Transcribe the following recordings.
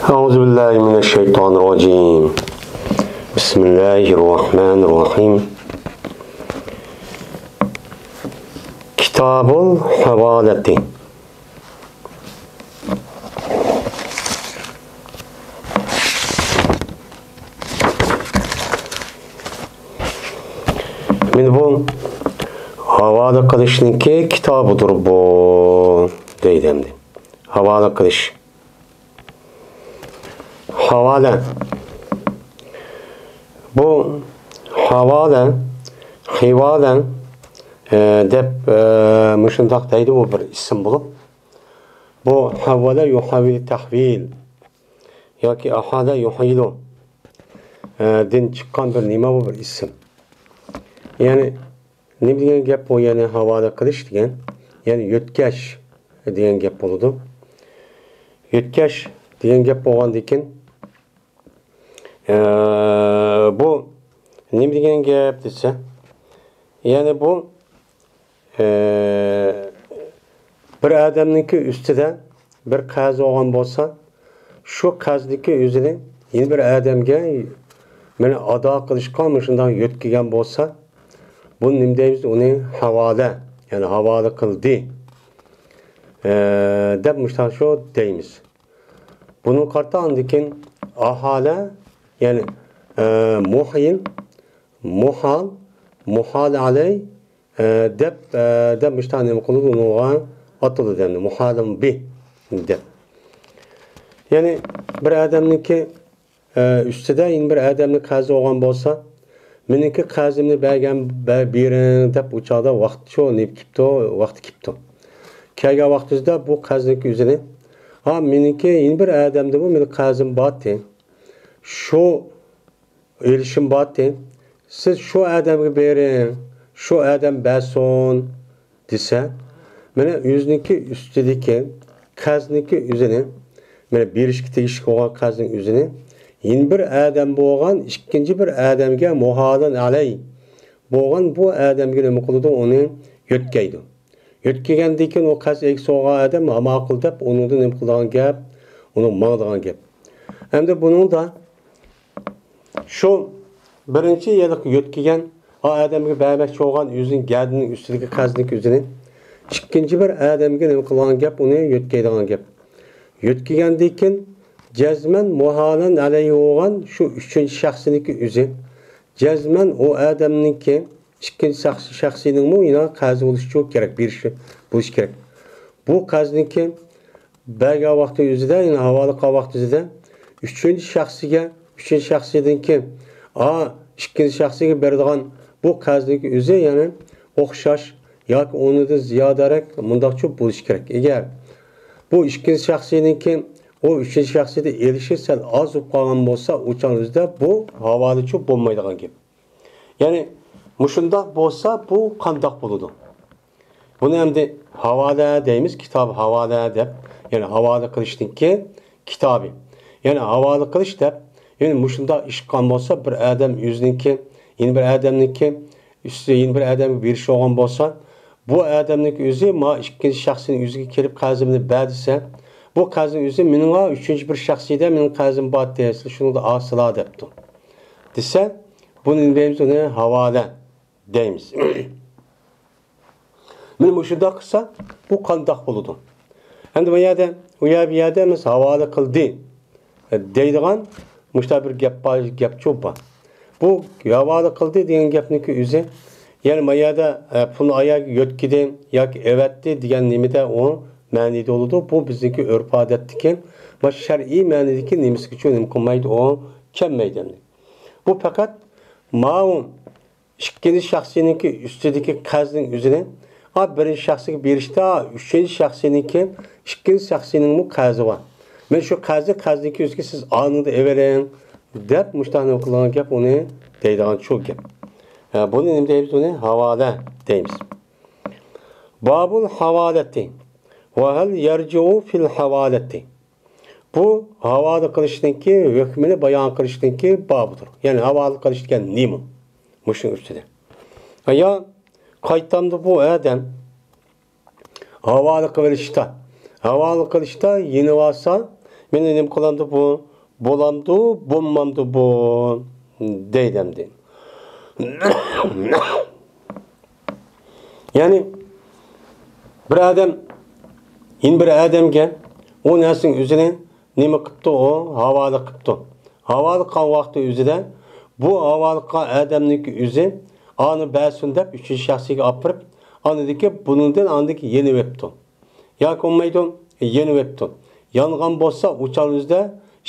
أعوذ بالله من الشيطان الرجيم بسم الله الرحمن الرحيم كتاب الحوالة من bu havale kılışınki kitabıdır bu deydemdi. Havale kılış. Havale. Bu havale, hivale dep müşündaq deydi bu bir isim bulup. Bu havale yuhavil tahvil yoki ahada yuhilu din çıkan bir nima bu bir isim. Yani ne degan gap bu, yani havale qilish degan, yani yötkash degan gap bo'ladi. Yötkash degan gap bo'lgandan keyin bu nima degan gap desa, yani bu bir odamniki ustida bir qarz olgan bo'lsa, shu qarzniki o'zini yana bir odamga mana ado qilishga shunday yo'tkagan bo'lsa, bu nima deymiz? Uni havale, yani havale qildi deb mustasho deymiz. Bunun qartağından keyin ahale, yani muhil, muhal aley deb müştahane qilib unuğa atıldı demdi. Muhalım bi deb. Yani bir adamniki üstüde yine bir adamni qarzi olgan bo'lsa, meniki qarzimni bergan bering deb uçada vaqt shu neb kipto, vaqt kipto. Kelgan vaqtida bu qarzniki o'zini meniki yine bir adamda bu meni qarzim bor, şu erişim bor, siz şu adamga bering, şu adam bersin desa, mana o'ziniki ustidagi qarzniki o'zini, mana berishga tegishli bo'lgan qarzning o'zini yine bir adam bo'lgan ikkinchi bir odamga muhalin alay bo'lgan bu odamga nima qiladi? Uni yo'tkaydi. Yo'tkagandan keyin o qarz eksi olgan odam ma'qul deb uningda nima qilgan gap, uni mangdigan gap. Endi buning da şu birinchi yiliq yo'tkagan odamga bermoqchi bo'lgan o'zining gardining ustidagi qarzniki o'zini ikkinchi bir odamga nima qilgan gap, uni yo'tkaydigan gap. Yo'tkagandan keyin cezmen muhalan aleyhi olan şu üçüncü şahsınınki özü, cezmen o adamınki ikinci şahsının mu yine qazi oluş çok gerek, bir şey buluş gerek. Bu qaziniki belge vakti özü de yine havalı vakti özü de üçüncü şahsınınki ikinci şahsıya berdiğin bu qaziniki özü yani okşaş ya onu da ziyadarak mundaq çok buluş gerek. Eğer bu ikinci şahsınınki o üçüncü şahsiyete erişirsen az olup kalgan bolsa, uçağınızda bu havalı çok bulmaydıgan gibi. Yani muşundaq bolsa bu qandaq buludu. Bunu hem de havale deyimiz, kitab havale deb, yani havale qilishninki kitabı. Yani havale qilish deb, yani muşundaq iş qilgan bolsa, bir adam o'zininki, yeni bir adamninki üstüne yeni bir adam berish olgan bolsa, bu adamninki o'zi ma ikkinchi shaxsning o'ziga kelib qarzimni berdisa, bu qarzning o'zi mening üçüncü bir shaxsiyda mening qarzim bor desa, shuni da asla debdi. Desa, buni deymiz, uni havale deymiz. Mana shunday qilsa, bu qandoq bo'ladi? Endi bu yerda biz havale qildi deydigan mushta bir gap cho'pa. Bu havale qildi degan gapniki o'zi, yani bu yerda pulni oyoq yo'tkidi yoki evatdi degan nimada o ma'nida bo'ladi. Bu bizniki urf odatdiki va shar'iy ma'nidagi nimasiga uchun nima qilmaydi, o kelmaydi. Bu faqat ma'lum ikkinchi shaxsiniki ustidagi qarzning o'zini birinchi shaxsiga berishda, uchinchi shaxsiniki ikkinchi shaxsining mu qarzi bor. Men shu qarzniki o'ziga siz anında evering deb mushtahni qilgan gap, uni deydigan shu gap. Buni nima deymiz? Uni havale deymiz. Babul havalati ve hel yerci'u fil havaleti. Bu havale qilishninki hukmini bayon qilishninki bobidir. Yani havale qilish degan nima? Mushun ustida. Ya qaytamda bu adam havale qilishda yeni varsa Men nima qilamdi bu? Bo'lamdi, bo'lmamdi bu deydimdi. Yani bir adam bir adamga o narsaning o'zini nima qilibdi, o havoli qilibdi. Havoli qilgan vaqtda o'zida bu havoliqa adamning o'zi ani ba'sun deb uchinchi shaxsga olib kirib, anidiki buningdan andiki yenib o'tdi. Yoki olmaydi, yenib o'tdi. Yongan bo'lsa, o'chanizda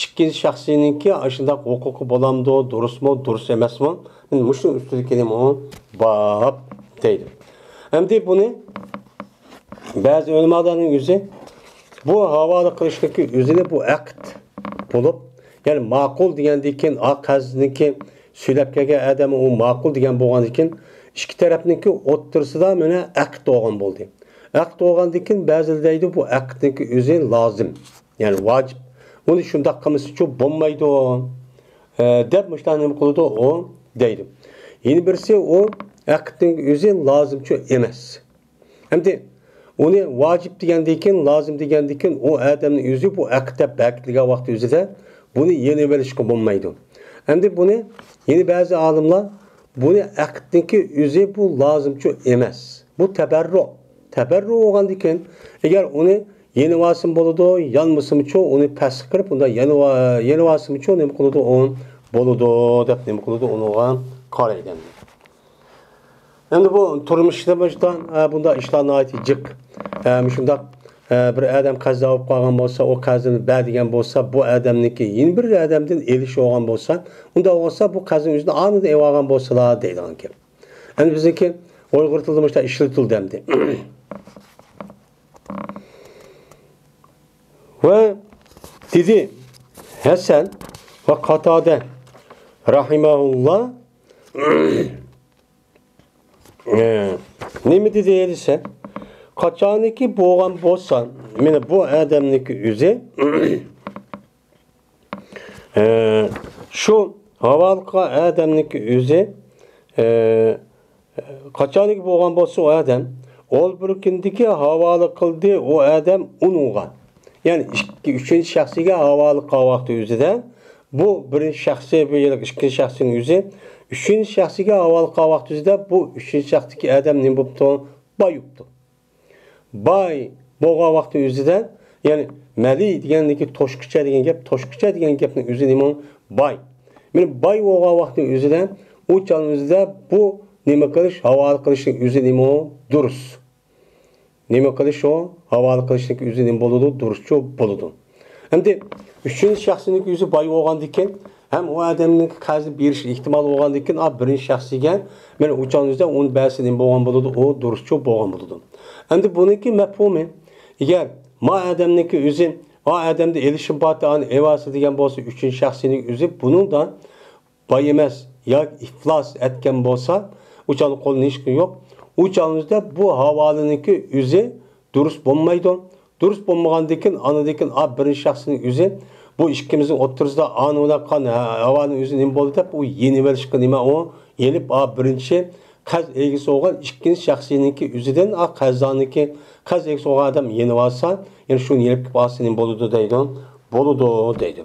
ikkinchi shaxsiningki shunday huquqi bo'lamdi, durustmi, durust emasmi? Men mushu ustida kelim o bab deydi. Endi buni ba'zi ulamolarning o'zi bu havoli qilishdagi o'zini bu aqd bo'lib, ya'ni ma'qul degandan keyin qazniki söylab kelgan odam u ma'qul degan bo'lgandan keyin ikki tarafniki o'ttirsida mana aqd bo'lgan bo'ldi. Aqd bo'lgandan keyin ba'zilar deydi bu aqdniki o'zi lozim, ya'ni vojib. Uni shunday qilmasicha bo'lmaydi deb mushtanim qildi o deydi. Yeni birisi o aqdning o'zi lozimcha emas. Endi uni vojib degandan keyin, lozim degandan keyin o odamning o'zi bu aqdda bekligan vaqt o'zida buni yeni verishga bo'lmaydi. Endi buni yeni ba'zi olimlar buni aqdniki o'zi bu lozimcha emas. Bu tabarru. Tabarru bo'lgandan keyin agar uni yeni vasim bo'ladi, yanmasimicha uni pasx qilib, unda yeni vasimicha nima qiladi, on bo'ladi deb nima qiladi, unuga qaraydi. Endi bu turmushda bunda ishlarni aytib jiq. Shunda bir adam qazo olib qolgan bo'lsa, o qazini berdigan bo'lsa, bu odamniki yeni bir odamdan elish olgan bo'lsa, unda olsa bu qazini o'zini anida olgan bo'lsalar deydigan gap. Endi bizniki Uyg'ur tilida ishlatildi endi. Ve dedi Hasan ve Katade rahimahullah ne mi dedi ise kaçaniki boğan bolsan mene bu adamniki üze şu havalka adamniki üze kaçaniki boğan bolsa o adam ol birikindiki havalı kıldı o adam unuğa. Yani üçüncü şahsiga havoli qilgan vaqti o'zida bu birinchi shaxsi ikkinchi shaxsining o'zi üçüncü shaxsiga havoli qilgan vaqti o'zida bu üçüncü shaxsdagi odam nima bo'libdi? Boy bo'libdi. Boy bo'lgan vaqti o'zida, ya'ni mali degandagi toshqicha degan gapning o'zi nima? Boy. Mana boy bo'lgan vaqti o'zida u o'zida bu nima qilish, havoli qilishning o'zi nima? Durust. Nima qilish o? Havoli qilishning o'zi nima bo'ladi? Durustcha bo'ladi. Endi uchinchi shaxsining o'zi boy bo'lgandan keyin ham u odamning qazi berish ehtimoli bo'lgandan keyin birinchi shaxsiga men o'chanizda o'n ba'si nima bo'lgan bo'ladi? O durustcha bo'lgan bo'ladi. Endi buniki mafhumi agar ma odamniki o'zi o odamda elishim batani evasi degan bo'lsa, uchinchi shaxsining o'zi buningdan boy emas yoki iflos etgan bo'lsa, o'chani qo'lini hech kim yo'q. Uçağınızda bu havaliniki üzü durust bo'lmaydi. Durust bo'lmagandan keyin anadan birinchi shaxsning o'zi bu ikkimizning o'rtamizda anida qan havalning o'zi nima bo'ldi deb u yeni verishga nima o yelib birinchi qaz egisi bo'lgan ikkinchi shaxsiniki o'zidan qazoniki qaz egisi bo'lgan odam yeni olsa, ya'ni shuni yelib olsa nima bo'ladi deydi. Bo'ladi deydi.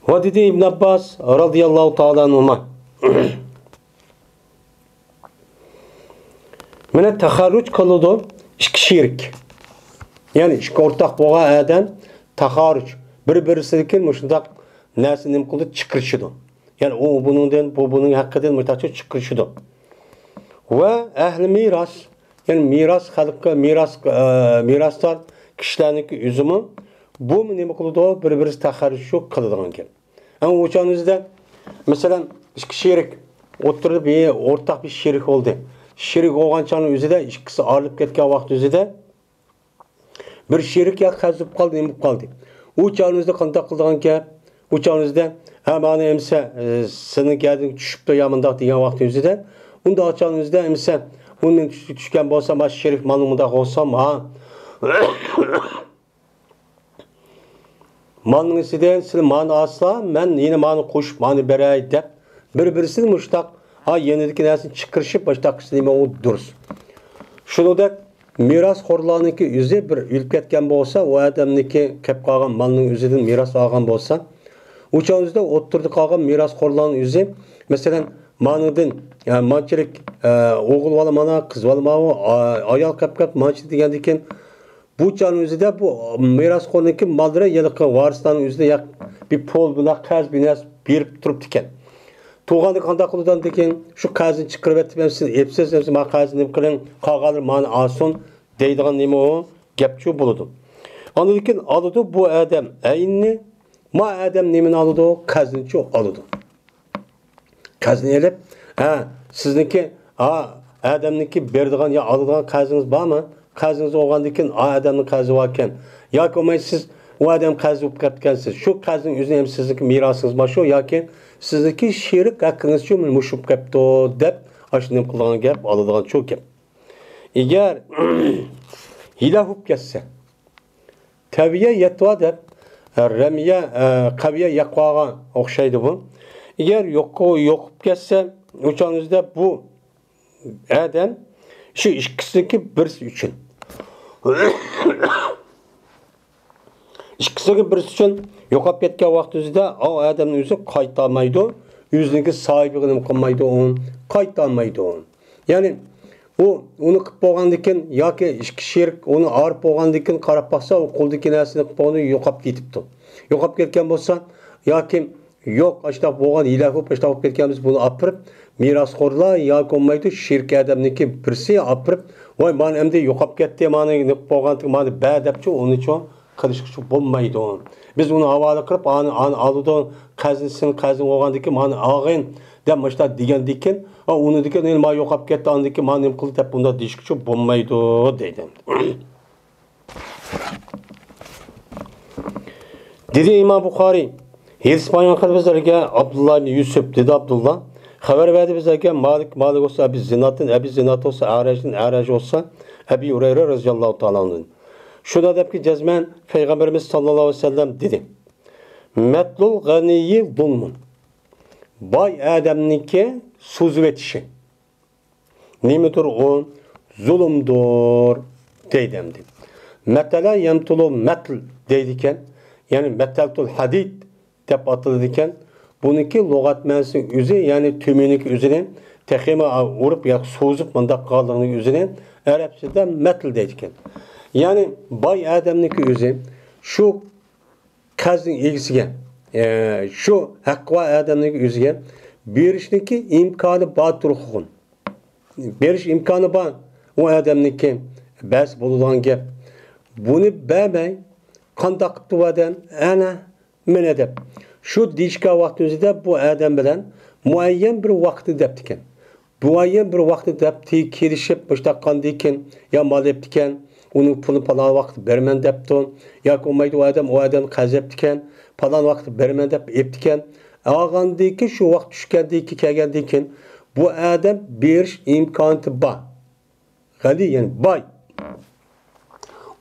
Ve dedi İbn Abbas radıyallahu ta'ala anhuma. Mene taharruç kılıdı iki şirk. Yani iki ortak boğa adam taharruç. Bir-birisindeki müşundak nesinin kılıdı çıkırışıdı. Yani o bunun hakkıdan mütaçı çıkırışıdı. Ve ehli miras, yani miras halkı, miraslar kişilerindeki üzümü bu nima qiladi? Bir-birisi taharruç qiladigan gap. Ama o'chanizda mesela ikki sherik o'tirib, o'rtaq bir sherik oldu. Sherik bo'lganchaning o'zida ikkisi olib ketgan vaqt o'zida bir sherik ya qazib qoldi, nima qoldi. O'chanizda qanday qiladigan gap? O'chanizda mana emsa sening gading tushibdi yamandaq degan vaqt o'zida unda o'chanizda emsa uning tushgan bo'lsa, mana sherik mana bunda olsam, malning isidan siz mani asla, men yine mani qo'shib, mani beray deb bir-birisini mushtaq yenidagi narsani chiqirishib, boshqa nima u durust. Shuningdek mirosxo'rlarniki o'zi bir o'lib ketgan bo'lsa, u odamniki kelib qolgan molning o'zidan meros olgan bo'lsa, o'shanizda o'ttirdi qolgan mirosxo'rlarning o'zi, masalan, manidan yani manchilik o'g'il bola mana, qiz bola mana, ayol qap manchilik degandan bu can o'zida bu mirosxo'rniki mollari yiliqi varislarning o'zida bir pol bilan qaz binas berib turibdi ekan. Tuğanı qanday qildan degan shu qazni chiqarib etib siz epsiz men qazni nima qiling qolganlar meni olsin deydigan nima o gapchu bo'ladi. Ondan keyin oladi bu odam aynni ma odam nimani oladi? Qaznchi oladi. Qazni elib sizniki odamniki berdigan yo oladigan qazingiz bormi? Qazingiz olgandan keyin odamning qazi bor ekan. Yoki olmay siz u odam qazi bo'lib ketgansiz. Shu qazning o'zini ham sizniki merosingiz bor shu yoki sizniki sherik haqqingiz uchun mushub qapti deb ashunday qilgan gap oladigan shu gap. Agar hila bo'lib ketsa, tabiya yetva deb ramiya qaviya yaqoga o'xshaydi bu. Agar yo'qib ketsa, o'chanizda bu odam shu ikkisiniki birisi uchun İkisiga birisi uchun yo'qolib ketgan vaqtida o odamning o'zi qayta olmaydi, o'ziniki sohibini qilmaydi, qayta olmaydi. Ya'ni uni qilib bo'lgandan keyin yoki ikki sherik uni arib bo'lgandan keyin qarab baqsa, u qo'ldagi narsani qilib bo'lgani yo'qolib ketibdi. Yo'qolib ketgan bo'lsa yoki yo'q, ashta bo'lgan hila bo'lib, ashta bo'lib ketganmiz buni olib mirosxo'rlar yoki olmaydi, sherik odamniki birisi olib, voy men endi yo'qolib ketdi, meni qilib bo'lgan, meni ba debchi, uni uchun qilishchi bo'lmaydi. Biz uni havola qilib, ani oldi, qazni olgandan keyin meni og'in deb mashta degandan keyin, uni degan nima yo'qolib ketdi, andan keyin meni nima qildi deb bunda deyishchi bo'lmaydi deydi. Dedi İmam Buxoriy, hadis bayon qilib bizlarga Abdullah ibn Yusuf dedi Abdullah xabar berdi bizlarga Malik olsa Abi Zinat olsa Araj olsa Abi Hurayra roziyallohu taolo anhu. Şuna depki cezmen Peygamberimiz sallallahu aleyhi ve sellem dedi. Metlul ganiyi zulmun. Bay adamniki sözü etişi. Nimidir o? Zulumdur deydemdi. Metala yemtulu metl deydiken, yani metaltul hadid dep atılırken, bununki logat mensin üzü, yani tümünük üzerine tekime vurup ya sozup mandak kaldığının üzerine Arapçada metl deydiken. Yani bay adamniki özü şu kazın ilgisiga, şu hakkı adamniki özüge berişniki imkanı batırıqın. Beriş imkanı var. O adamniki bas bulunan gap. Bunu bəmey qandaq qıptıvadan ana men edep. Şu dişka vaxtımızda bu adam bilen muayyen bir vaxtı deptiken. Muayyen bir vaxtı depti kelişip baştaqan diken ya mal deptiken onun pulunu falan vaxt bermen depti. Ya olmaydı o adam qazeptiken falan vaxt bermen dep eptiken. Ağandaki şu vaxt düşkendeki kelgendiken bu adam beriş imkanı var. Hadi yani bay.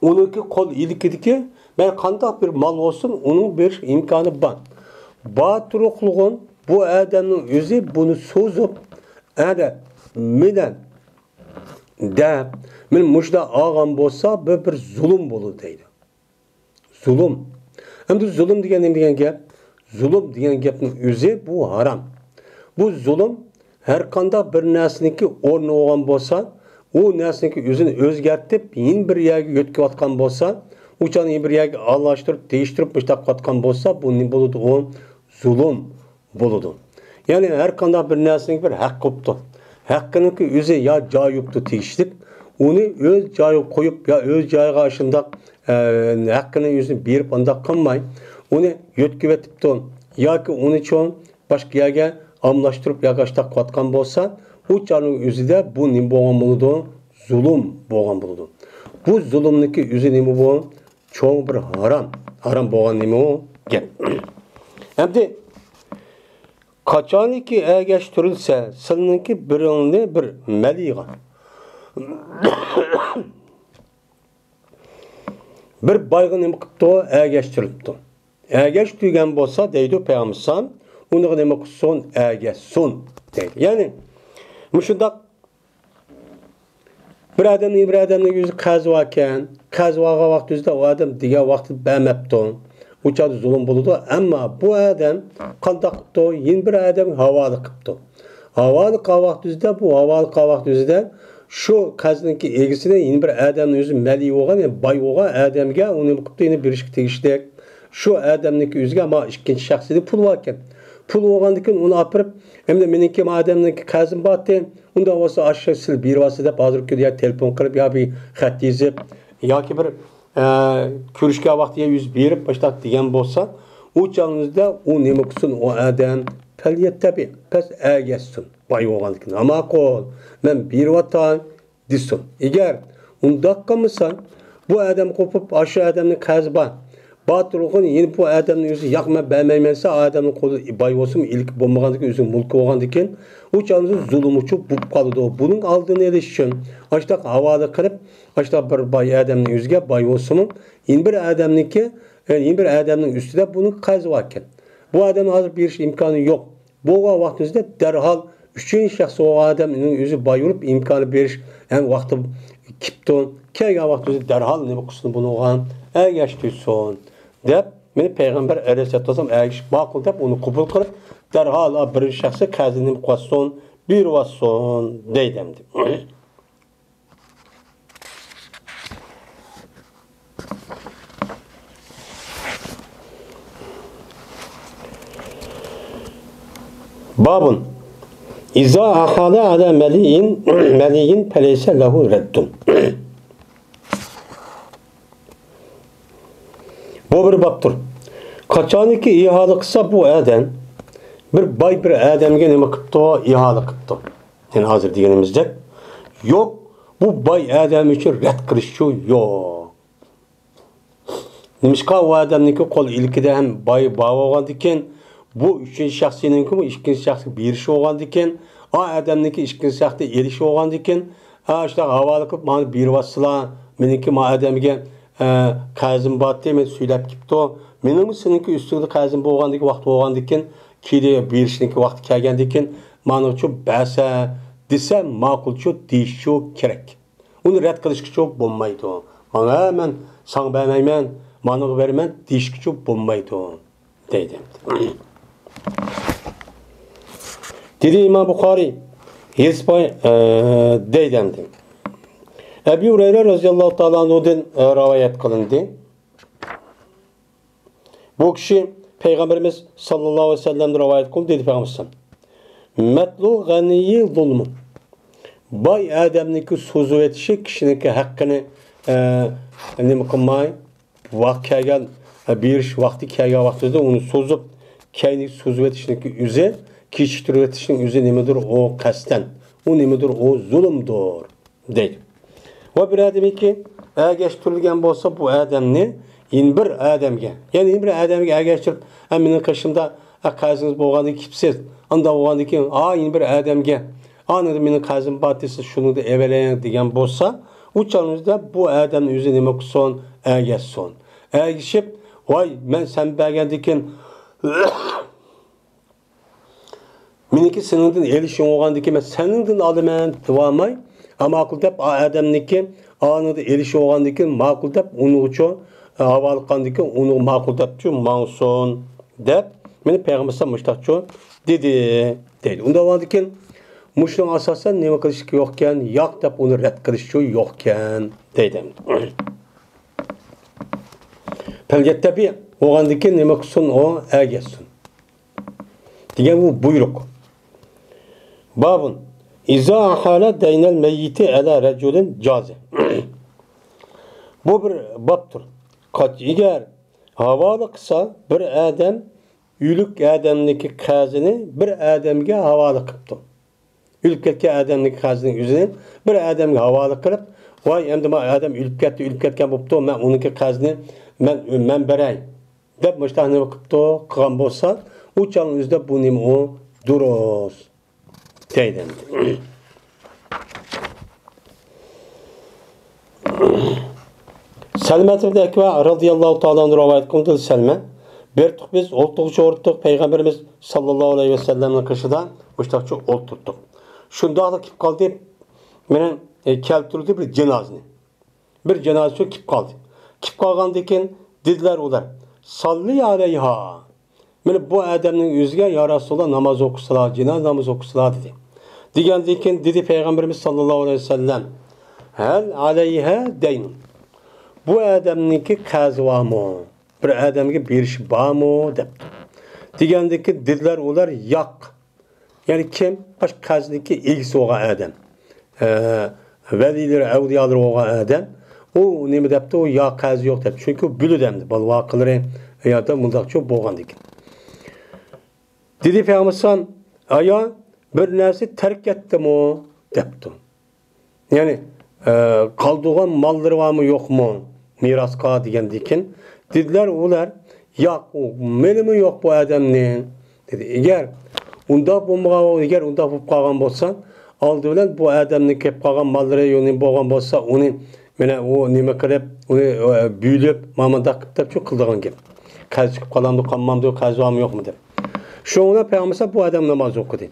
Onunki kol ilikidiki ben qandaq bir mal olsun onun bir imkanı var. Batırıqlığın bu adamın özü bunu sozup menen de men muşda ağam bolsa bir zulüm bolu deydi. Zulüm. Hem zulüm degan gap, zulüm degan gapning özü bu haram. Bu zulüm her qandaq bir narsaniki o'rni olgan bolsa, o narsaniki o'zini o'zgartib, yin bir yerga yo'tkayotgan bolsa, o'chani bir yerga alashtirib, değiştirib qo'yatgan bolsa, bu ne bo'ladi? O zulüm bo'ladi. Ya'ni her qandaq bir narsaning bir haq qopdi. Haqqiniki o'zi ya joyi yo'qdi tegishlik, uni o'z joyiga qo'yib ya o'z joyiga ashundaq haqqini o'zini berib undaq qilmay, uni yo'tkayotibdi yoki uni uchun boshqa yerga amlashtirib yaqashtaq qotgan bo'lsa, u charning o'zida bu nima bo'lgan bo'ladi? Zulm bo'lgan bo'ladi. Bu zulmniki o'zi nima bu? Cho'ng bir haram bo'lgan nima u? Gap. Endi qachoniki ergashtirilsa, sizningki biringni bir maliga bir boyga nima qilibdi? Ergashtirilibdi. Ergashtirgan bo'lsa deydi Payg'ambar uni nima qilsin? Ergashsin deydi. Ya'ni mushundaq Bir adamning yüzü qazvakan, qazvaga vaqtida o adam degan vaqtni bermabdi. Uçadı zulüm buludu ama bu adam qandaq qıptı, yin bir adam havalı qıptı. Havalı qavaqtizda bu havalı qavaqtizda şu qazniki egisine yin bir adamning yüzü mali bo'lgan, boy bo'lgan adamga uni qıptı yine bir ishga tegishli. Şu adamniki yüzüge ama ikkinchi shaxsida pul bor ekan. Pul bo'lgandan keyin uni olib, endi meniki odamniki qazim bordi. Unda olsa aşağı sil bir vasıta deb hozirgi ya telefon qilib yo bir xat yozib yoki bir ko'rishga vaqtiga yuz berib boshlab degan bo'lsa, u chog'ingizda u nima qilsin o odam tabiy pes agassin boy bo'lgandan keyin. Ama qo'l men beryapman desin. Agar undaq qilmasan, bu odam qo'pib aşağı adamni qazba Batırlıqın yeni bu adamın yüzü yakma beğenmeymense adamın kolu bay olsun ilk bombagandık yüzü mulku olgandıkken o canlısı zulümü çok bulup kaldı. Bunun aldığını erişsin. Açta havada kırıp açta bir bay adamın yüzüge bay olsun yeni bir adamın ki yeni bir adamın üstüde bunun kazı varken bu adamın hazır bir imkanı yok. Bu vaktimizde derhal üçüncü şahsı o adamın yüzü bay olup imkanı bir yani vakti kipton kaya vaktimizde derhal ne bakıyorsun bunu olan ergeçtiysin. Deb meni payg'ambar alayhissalatu vasallam agish ma'qul deb uni qabul qilib darhol bir shaxsga qazni qo'ysin bervasin deydim. Babun İza ahada ala maliyin feleyse lahu reddun. Bu bir babdır. Kaçaniki ihale kısa bu adam bir bay bir adamga nima qipti, ihale qipti. Yani hazır deganimizde yok bu bay adam uchun rad qilishchu yo'q. Nimishqa u odamniki qo'l ilkida ham bay bo'lgan ekan, bu uchinchi shaxsiniki bu ikkinchi shaxsga berish bo'lgan ekan, o odamniki ikkinchi shaxsga erish bo'lgan ekan, shular havola qilib meni beryapsizlar, meniki ma odamga qazim batdi men söylep gipti. Mening seninki üstünde qazim bo'lgandagi vaqt bo'lgandikin, kedi berishniki vaqti kelgandikin, meni uchun basa desa ma'qulchu deyishchu kerak. Uni rad qilishga bo'lmaydi. Mana men sang bermayman, meni beraman deyishga bo'lmaydi deydi. Dedi İmam Buxoriy Hesboy deydi. Ebu Hureyre radıyallahu ta'ala anhu'dan rivayet kılındı. Bu kişi Peygamberimiz sallallahu aleyhi ve sellem rivayet kıldı dedi Peygamberimiz. Metlul ganiyi zulmü. Bay adamniki sözü etişi kişinin hakkını ne mükemmel vakti kelgen bir vakti kelgen vaktinde onu sözüp kendi sözü etişindeki yüze kişi etişinin yüze nemedir o kasten o nemedir o zulümdür dedi. Ve bir adam ki ergeçtirilgen olsa bu adamni yeni bir adamga yani yeni bir adamga ergeçtirip mening kaşımda qazınız bo'lganda kipsiz anda bo'lganda keyin yeni bir adamga anada mening qazim bor desa shuni da evelayin degan bo'lsa u chog'ingizda bu odamni o'zi nima qilsin ergashsin ergishib voy men sen bergandan keyin meniki seningdan elishing bo'lgandan keyin men seningdan olaman devolmay ma'qul deb odamniki anida elishi bo'lgandan keyin ma'qul deb uni uchun havola qilgandan keyin uni ma'qul debchu ma'nsun deb meni payg'ambar mushtaqchu dedi deydi. Unda bo'lgandan keyin mushning asosan nima qilish yo'q ekan, yo'q deb uni rad qilish yo'q ekan deydi. Pelgettebi bo'lgandan keyin nima qilsin o ergashsin degan bu buyruq. Babun İza ahala deynel meyyiti ala reculin cazi. Bu bir babdır. Eğer havalı kısa bir adam ülük adamniki qazini bir adamga havola qilibdi. Ülüp ketgan adamniki qazining yüzini bir adamga havola qilib, voy endi men adam ülüp ketgan bo'pti, men uniki qazini men beray deb mushtahni qilgan bo'lsa, u chog'ingizda bu nima u durust deydi. Selma ibn Ekva radıyallahu ta'ala rivayet kıldı Selma. Bir biz oltukça orttuk Peygamberimiz sallallahu aleyhi ve sellem'in kışıda uçtakça olturduk. Şunda da kip kaldı. Benim keltirdi bir cenazini. Bir cenaze kip kaldı. Kip kalgandan keyin dediler ular. Salli aleyha. Mana bu adamning yüzüge ya Rasulullah namaz okusalar, cenaze namaz okusalar dedi. Degandan keyin dedi Peygamberimiz sallallohu aleyhi ve sellem. Hel aleyha deynun. Bu adamniki qazi varmı? Bir adamga berish bormi debdi. Degandan keyin dediler ular yo'q. Yani kim? Baş qazniki egisi bo'lgan adam. Valilar, avliyolar bo'lgan adam. O nima debdi? O yo qazi yo'q debdi. Chunki u biludamdi. Bu voqealari hayotda mundaqcha bo'lgandik. Dedi Peygamber aya bir narsa tark etdimi debdi. Yani qoldigan mollari bormi yo'qmi? Mirosqa degandan keyin dediler ular yo'q, menimi yo'q bu odamning dedi. Eğer unda bo'lmagan, eğer unda bo'lib qolgan bo'lsa, oldi bilan bu odamning kelib qolgan mollari yo'qni bo'lgan bo'lsa, uni mana u nima qilib, uni büyülüp mamanda qilib shu qildigan gap. Qazi chiqib qolamdi, qolmamdi, qazi bormi yo'qmi deb. Şoňa Peygamber bu adam namaz okudy.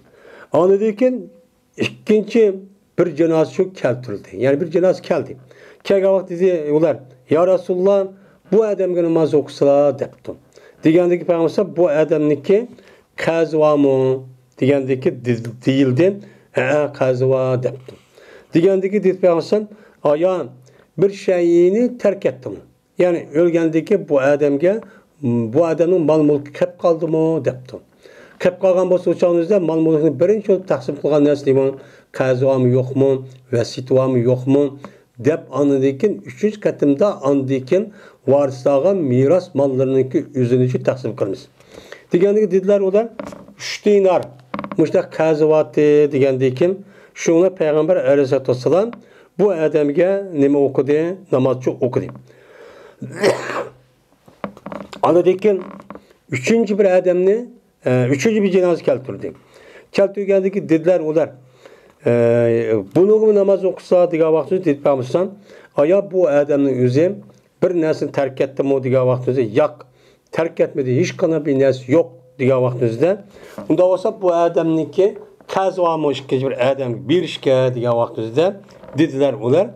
Andan keyin ikkinchi bir cenaze çok keltirildi. Yani bir cenaze geldi. Kelgan vaqt dedi ular, "Ya Rasulullah, bu adamga namaz okusalar" debdi. Degandiki Peygamber bu adamniki qazi varmı? Degandiki deyildi. Qazi var debdi. Degandiki dedi Peygamber, "Aya bir şeyini terk etdim." Yani ölgandiki bu adamga bu adamın mal mulki kep kaldımı debdi. Kep kalgan bolsa uçağınızda mal mulkini birinci olup taksim kılgan narsa deyman, qazi varmı yo'qmi, vasit varmı yo'qmi deb anıdikin 3. katımda andikin varislarga miras mallarınki üzünücü taksim kılmız. Degandiki dediler ular 3 dinar muşta qazi vati degandikin şuna Peygamber aleyhissalatu vesselam bu adamga nima okudu? Namazçı okudu. Anıdikin 3. bir adamni 3. bir cenaze keltirdi. Keltirgandiki dediler ular bunu namaz okusa degan vaqtda dedi Peygamber aya bu adamning o'zi bir narsani tark etdimi degan vaqtda yo'q, tark etmedi, hech qanday bir narsa yo'q degan vaqtda unda bo'lsa bu adamniki qazi varmi ikkinchi bir adam berishga degan vaqtda dediler ular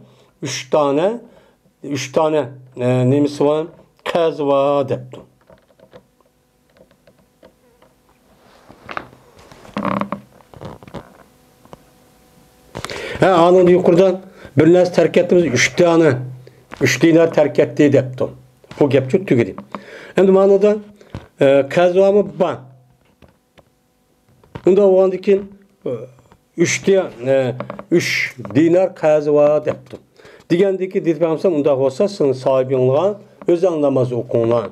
3 tane nemisi var qazi var debdi. Anın yukarıdan bir narsa terk ettiğimiz 3 dinar terk etti debdi. Bu gap çok tügedi. Endi manada qazi varmı? Ban. Unda oğandan keyin 3 dinar qazi var debdi. Degandiki dedi Peygamber unda olsa sizin sahibinizga o'z namaz o'qinglar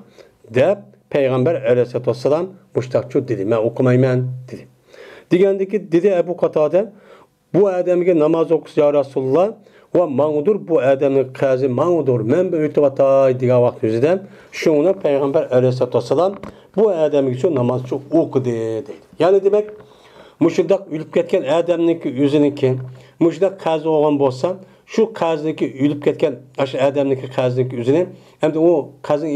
deb Peygamber aleyhissalatu vesselam muştaqçu dedi. Men okumayman dedi. Degandiki dedi Ebu Katada bu adamga namaz okusa ya Rasulullah ve mağdur bu adamın qazi mağdur men bu ötüvatay degan vaqt o'zida şuna Peygamber aleyhissalatu vesselam bu adamga şu namazçı okudu dedi. Yani demek muşundaq ölüp ketken adamniki o'ziniki muşundaq qazi olgan bo'lsa şu qazniki ölüp ketken aşı adamniki qazniki o'zini hem de o qazın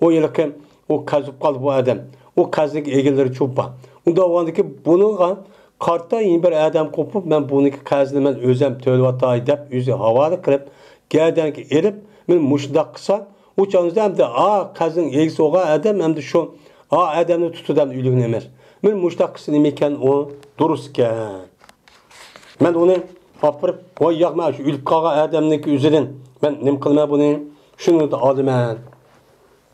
o yılki o qazıp qaldı bu adam o qazniki egalari cho'pa unda olgandiki bununla kartta yine bir adam kopup ben bununki qazini men o'zim to'lvatay deb o'zi havola qilib gadanki elib men mushdaq qilsa u chog'da ham de qazin egisi olgan adam hem de şu adamni tutudam uyligin emas men mushdaq qilsa nima ekan o durust ekan men uni topirib voy yo'q men shu o'lib qolgan odamniki o'zidan men nima qilman buni shuni da olaman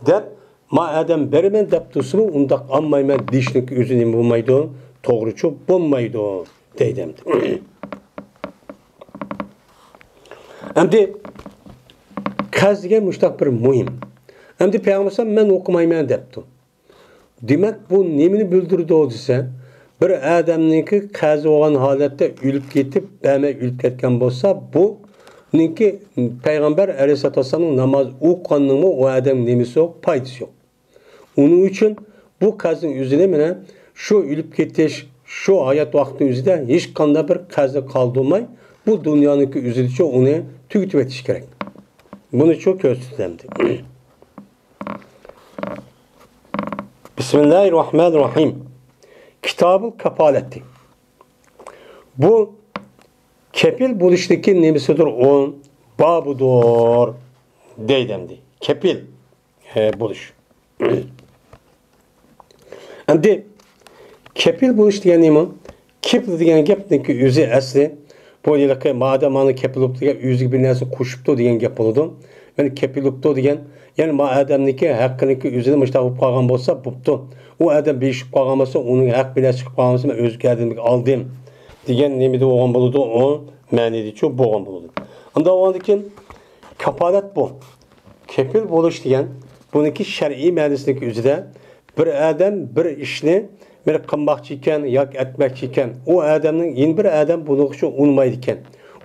deb ma adam beraman deb tursin undaq olmayman deyishniki o'zi nima bo'lmaydi to'g'richu bo'lmaydi deydi. Endi qaz degan mushtaq bir muhim. Endi Peygamber men o'qimayman debdi. Demak bu nimani bildirdi desa bir odamniki qazi bo'lgan holatda o'lib ketib, bamay o'lib ketgan bo'lsa, bu ninki Peygamber aleyhissalatu vesselam namoz o'qiganning o odam nimasi yo'q, foydasi yo'q. Uning uchun bu qazning o'zini mana şu ölüp ketiş, şu hayat vaktinin üzerinde hiç kanda bir qazi kaldırmay, bu dünyanın üzerinde onu tüketip etiş gerek. Bunu çok gösterdi. Bismillahirrahmanirrahim. Kitab-ı Kefaleti. Bu kepil bo'lishlikning nimasidir o babudur deydimdi. Kepil bo'lish. Endi kepil bo'lish degan nima? Kepil degan gapniki o'zi asli bu yilqi madam mana kepil bo'lib degan o'ziga bir narsa qo'shibdi degan gap bo'ladi. Yani kepil bo'libdi degan, ya'ni ma odamniki haqqiniki o'zini mushtaq bo'lib qolgan bo'lsa, bo'pti. U odam beshib qolgan bo'lsa, uning haq bilan chiqib qolgan bo'lsa, men o'zgardim oldim degan nimada bo'lgan bo'ladi, o ma'nida bo'lgan bo'ladi. Unda o'g'andikin kapolat bu. Kepil bo'lish degan buniki shar'iy ma'nosidagi o'zida bir odam bir ishni bir qilmoqchi ekan yoki etmoqchi ekan, u odamning yin bir odam buni uchun unmaydi ekan.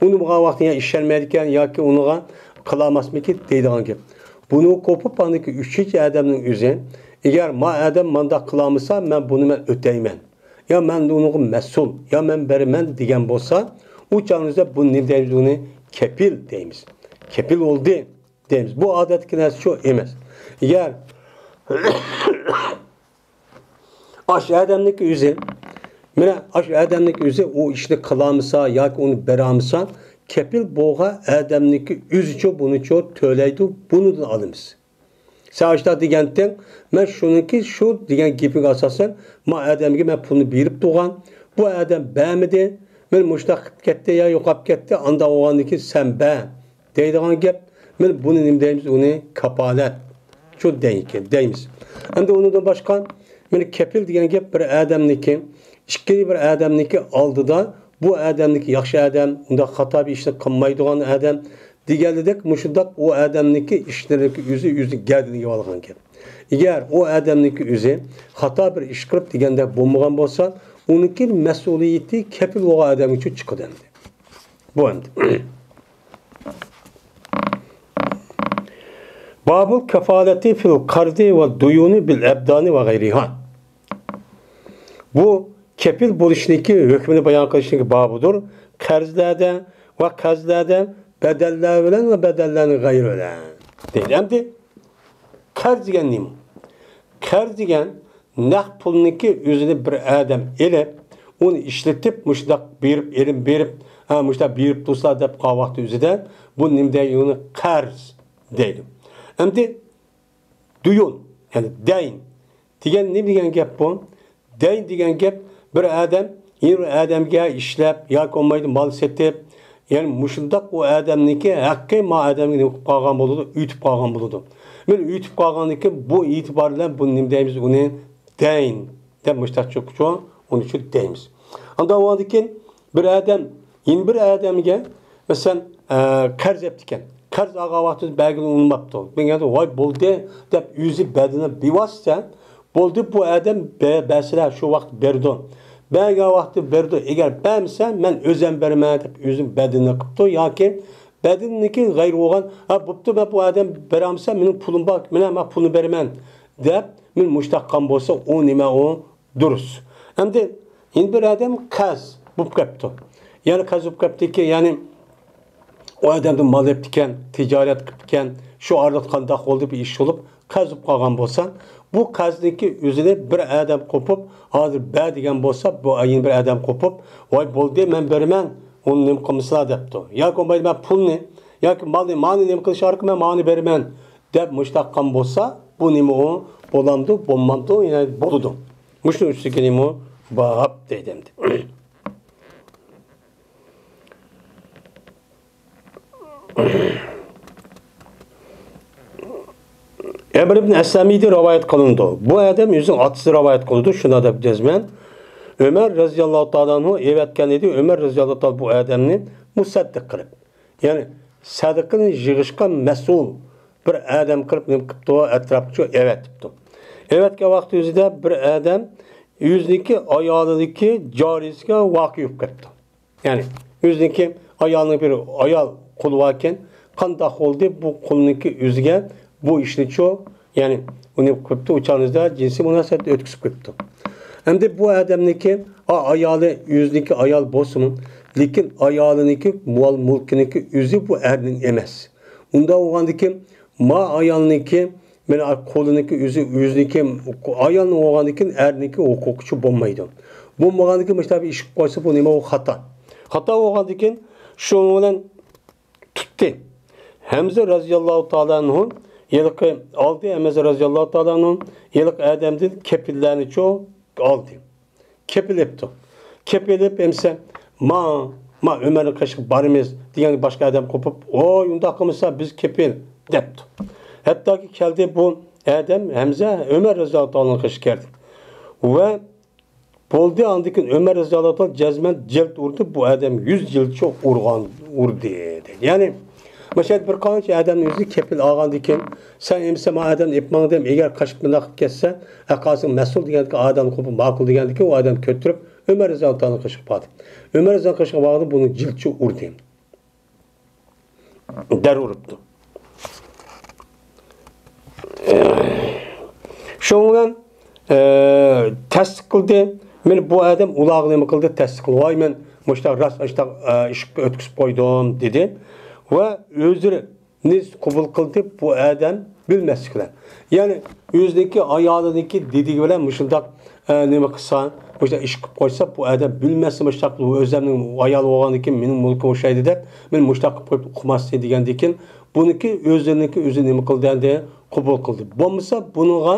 Uni bu vaqtida ishlanmaydi ekan yoki uniga qilamasmiki deydigan gap. Buni qo'pib aniki 3-chi odamning o'zi, agar ma odam menda qilamasa, men buni men o'tayman. Ya men uniga mas'ul, ya men beraman degan bo'lsa, u chog'ingizda buni deymiz, uni kepil deymiz. Kepil oldi deymiz. Bu odatki narsa shu emas. Agar ash odamning o'zi, mana ash odamning o'zi u ishni qilamasa yoki uni beramasa, kepil bo'lgan odamning o'zicha bunicha to'laydi, buni olamiz. Sağışta degenden, men şununki şu degan gapiga asosan, ma odamga men pulni berib turgan, bu odam bermidi, men mushtaq ketdi ya yo'qolib ketdi, anda o'g'anniki sen be deydigan gap. Men buni nima deymiz? Uni kapolat. Shu deymiz. Endi undan boshqa men kepil degan gap bir odamniki, ikki bir odamniki oldida bu odamniki yaxshi odam, unda xato bir ishni qilmaydigan odam deganidek mushundaq u odamniki ishlariki o'zi gardiniga olgan gap. Agar u odamniki o'zi xato bir ish qilib deganda bo'lmagan bo'lsa, uniki mas'uliyati kepil bo'lgan odam uchun chiqadi. Bu endi. Babul kefaleti fil qardi ve duyuni bil ebdani ve gayriha. Bu kepil bo'lishniki hukmini bayon qilishniki babudur. Qarzlarda ve qazlarda bedeller bilen ve bedellerin gayrı bilen. Değil. Endi qarz degan nima? Qarz degan naqd pulniki o'zini bir odam elib, uni ishlatib, mushtaq berib, mushtaq berib tursa deb qolgan vaqt o'zida bu nima deydi? Uni qarz deydi. Endi duyun, yani dayn degan nima degan gap bu? Dayn degan gap bir odam, bir odamga ishlab yoki olmaydi mol setib, yani mushundaq u odamniki haqqi ma odamga nima qilib qolgan bo'ladi, uytib qolgan bo'ladi. Men uytib qolganligi bu e'tibor bilan bu nima deymiz? Uni dayn deb mushtaq cho'qcho, uni shu deymiz. Unda o'dikin bir odam, bir odamga masalan qarz etdi ekan. Qarz olgan vaqtida belgini unmabdi. Men endi voy bo'ldi deb o'zi badini bevosita bo'ldi, bu odam basira shu vaqt berdi. Belga vaqti berdi. Eğer bermese men özüm bermem deb o'zim badini qilibdi yoki badiniki g'ayr bo'lgan, bo'pti men bu odam beramsa mening pulim bor, men pulni beraman deb men mushtaqqa bo'lsa, u nima u durust. Endi bir odam qarz bo'lib qolibdi. Ya'ni qarz bo'lib qolibdiki, ya'ni o adamdan mal etdiken, ticaret qilibdikan, shu orada qanday oldu bir ish bo'lib, qarz bo'lib qolgan bo'lsa, bu qarzniki o'zini bir odam qo'pib, hozir ba degan bo'lsa, bu ayin bir odam qo'pib, voy bo'ldi, men beraman, uni nima qilmaslar debdi. Yoki bo'lmaydi, men pulni yoki malni nima qilisharki, men malni beraman deb mushtaqqa bo'lsa, bu nima u bo'lamdi, bo'lmamdi, ya'ni bo'ladi. Mushning ustiga nima bab deydimdi. Emr ibn Eslamiydi rivayet kılındı. Bu adam yüzün atısı rivayet kılındı. Şuna da bileceğiz. Ömer razıyallahu ta'ala evetken idi. Ömer razıyallahu ta'ala bu adamını musaddik kılıp. Yani sadıkını yığışkan mesul bir adam kılıp ne kıptı etrafçı evet tuttu. Evetken vakti yüzüde bir adam yüzdeki ayağındaki carisine vakı yok kıptı. Yani yüzdeki ayağının bir ayal kulu varken kandak oldu bu kulunki yüzge bu işini çok yani onu kıptı uçağınızda cinsi münasebet ötküsü kıptı. Hem de bu adamniki ayalı yüzdeki ayal bosunun lekin ayalınki mual mulkiniki yüzü bu ernin emez. Onda oğandaki ma ayalınki men koluniki yüzdeki ayalın oğandaki erninki hukukçu bulmaydı. Bu oğandaki mesela bir iş koysa bu nima o hata. Hata oğandaki Şunun bilan tutdi. Hamza radhiyallohu ta'ala anhu yılqı aldı. Hamza radhiyallohu ta'ala anhu yılqı adamdan kepillarni çok aldı. Kepilepti. Kepilip emse ma Ömer'in kaşık barimiz diyen başka adam kopup o yunda kımsa biz kepil depti. Hatta ki geldi bu adam Hamza Ömer radhiyallohu ta'ala'nın kaşık geldi. Ve boldu andikin Ömer radhiyallohu ta'ala cezmen cilt urdu bu adam 100 yıl çok urdu dedi. Yani mesela bir kanca adamın yüzü kepil ağandikin sen emse ma adam ipman dem eğer kaşık mınaq kesse akasın mesul diyen adam kopup makul diyen o adam kötürüp Ömer radhiyallohu ta'ala kaşık bağdı. Ömer radhiyallohu kaşık bağdı bunu ciltçi urdu. Der uruptu. Şondan tasdik qildi. Men bu adam ulağını qildi tasdik qildi. Voy men mushta rast ishga o'tkazib qo'ydim dedi. Ve özünü kabul qildi bu adam bilmasliklar. Yani o'zidagi ayolidagi dediği bilan mushundaq nima qilsa, mushta ish qilib qo'ysa bu adam bilmasa mushta o'zimning ayoli bo'lgandan mening mulkim o'xshaydi deb men mushta qilib qo'yib uqmasdi degandan keyin buniki o'zi nima qildi deb qabul qildi. Bo'lmasa buniga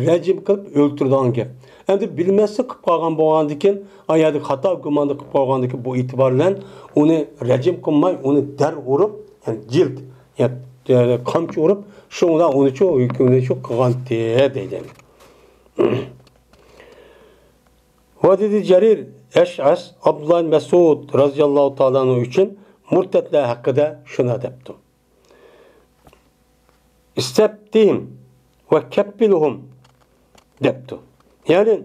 rejim qilib o'ltirdigan gap. Endi bilmasa qilib qolgan bo'lgandan keyin ayadi xato gumonda qilib qolgandan keyin bu e'tibor bilan uni rejim qilmay uni dar urib, yani jild, yani qamchi urib, shunga uni hukmini qilgan deydi. Ve dedi Cerir Eş'as Abdullah Mesud radıyallahu ta'ala için murtetler hakkında şuna depti. İstebtihim ve keppiluhum depti. Yani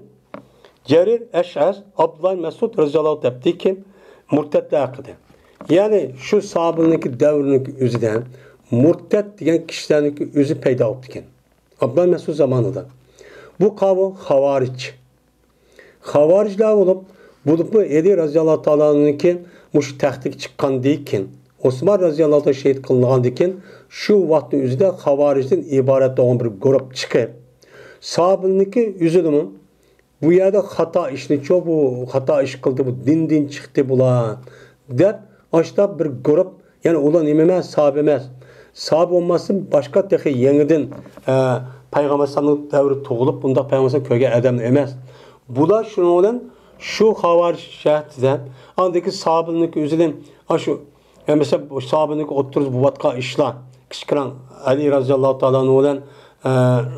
Cerir Eş'as Abdullah Mesud radıyallahu depti ki murtetler hakkında. Yani şu sahabınınki devrindeki özüden murtet diyen kişilerdeki özü peyda oldu. Abdullah Mesud zamanında. Bu kavga havariç. Havariciler olup bu Eli radıyallahu ta'ala'nınki muş taxtga çıkan deyken Osman radıyallahu ta'ala şehit kılıngan deyken şu vakti üzerinde havariciden ibaret olan bir grup çıkıp sahabınınki üzülümü bu yerde hata işini çok bu hata iş kıldı bu din çıktı bulan deyip aşta bir grup yani ulan ememez sahabemez sahabe olmasın başka tehi yeniden Peygamber sallallahu devri toğulup bunda Peygamber köye adam emez. Bu da şunu olan şu havariç şahitden andaki sahabınınki üzülün şu mesela sahabınınki oturuz bu vatka işler kışkıran Ali radıyallahu ta'ala olan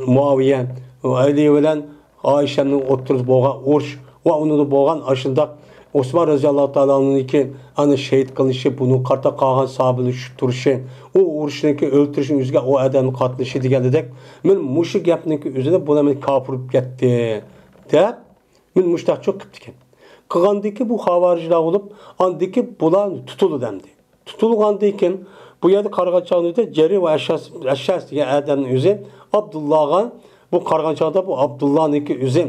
Muaviye Ali olan Ayşe'nin oturuz boğa urş ve onu da boğan aşında Osman radıyallahu ta'ala'nınki anı şehit kılışı bunu karta kalan sahabının şu turuşu o uruşunki öldürüşün üzerine o adamın katlışı diye men muşu gapniki üzerine buna men kapırıp gitti de men muştaq çok qiptiken. Qılgandaki bu havariciler olup andaki bular tutulu demdi. Tutulgandan bu yerde qarğançağında Ceri ve Eşşas diye adamın özü Abdullah'a bu qarğançağda bu Abdullah'nınki özü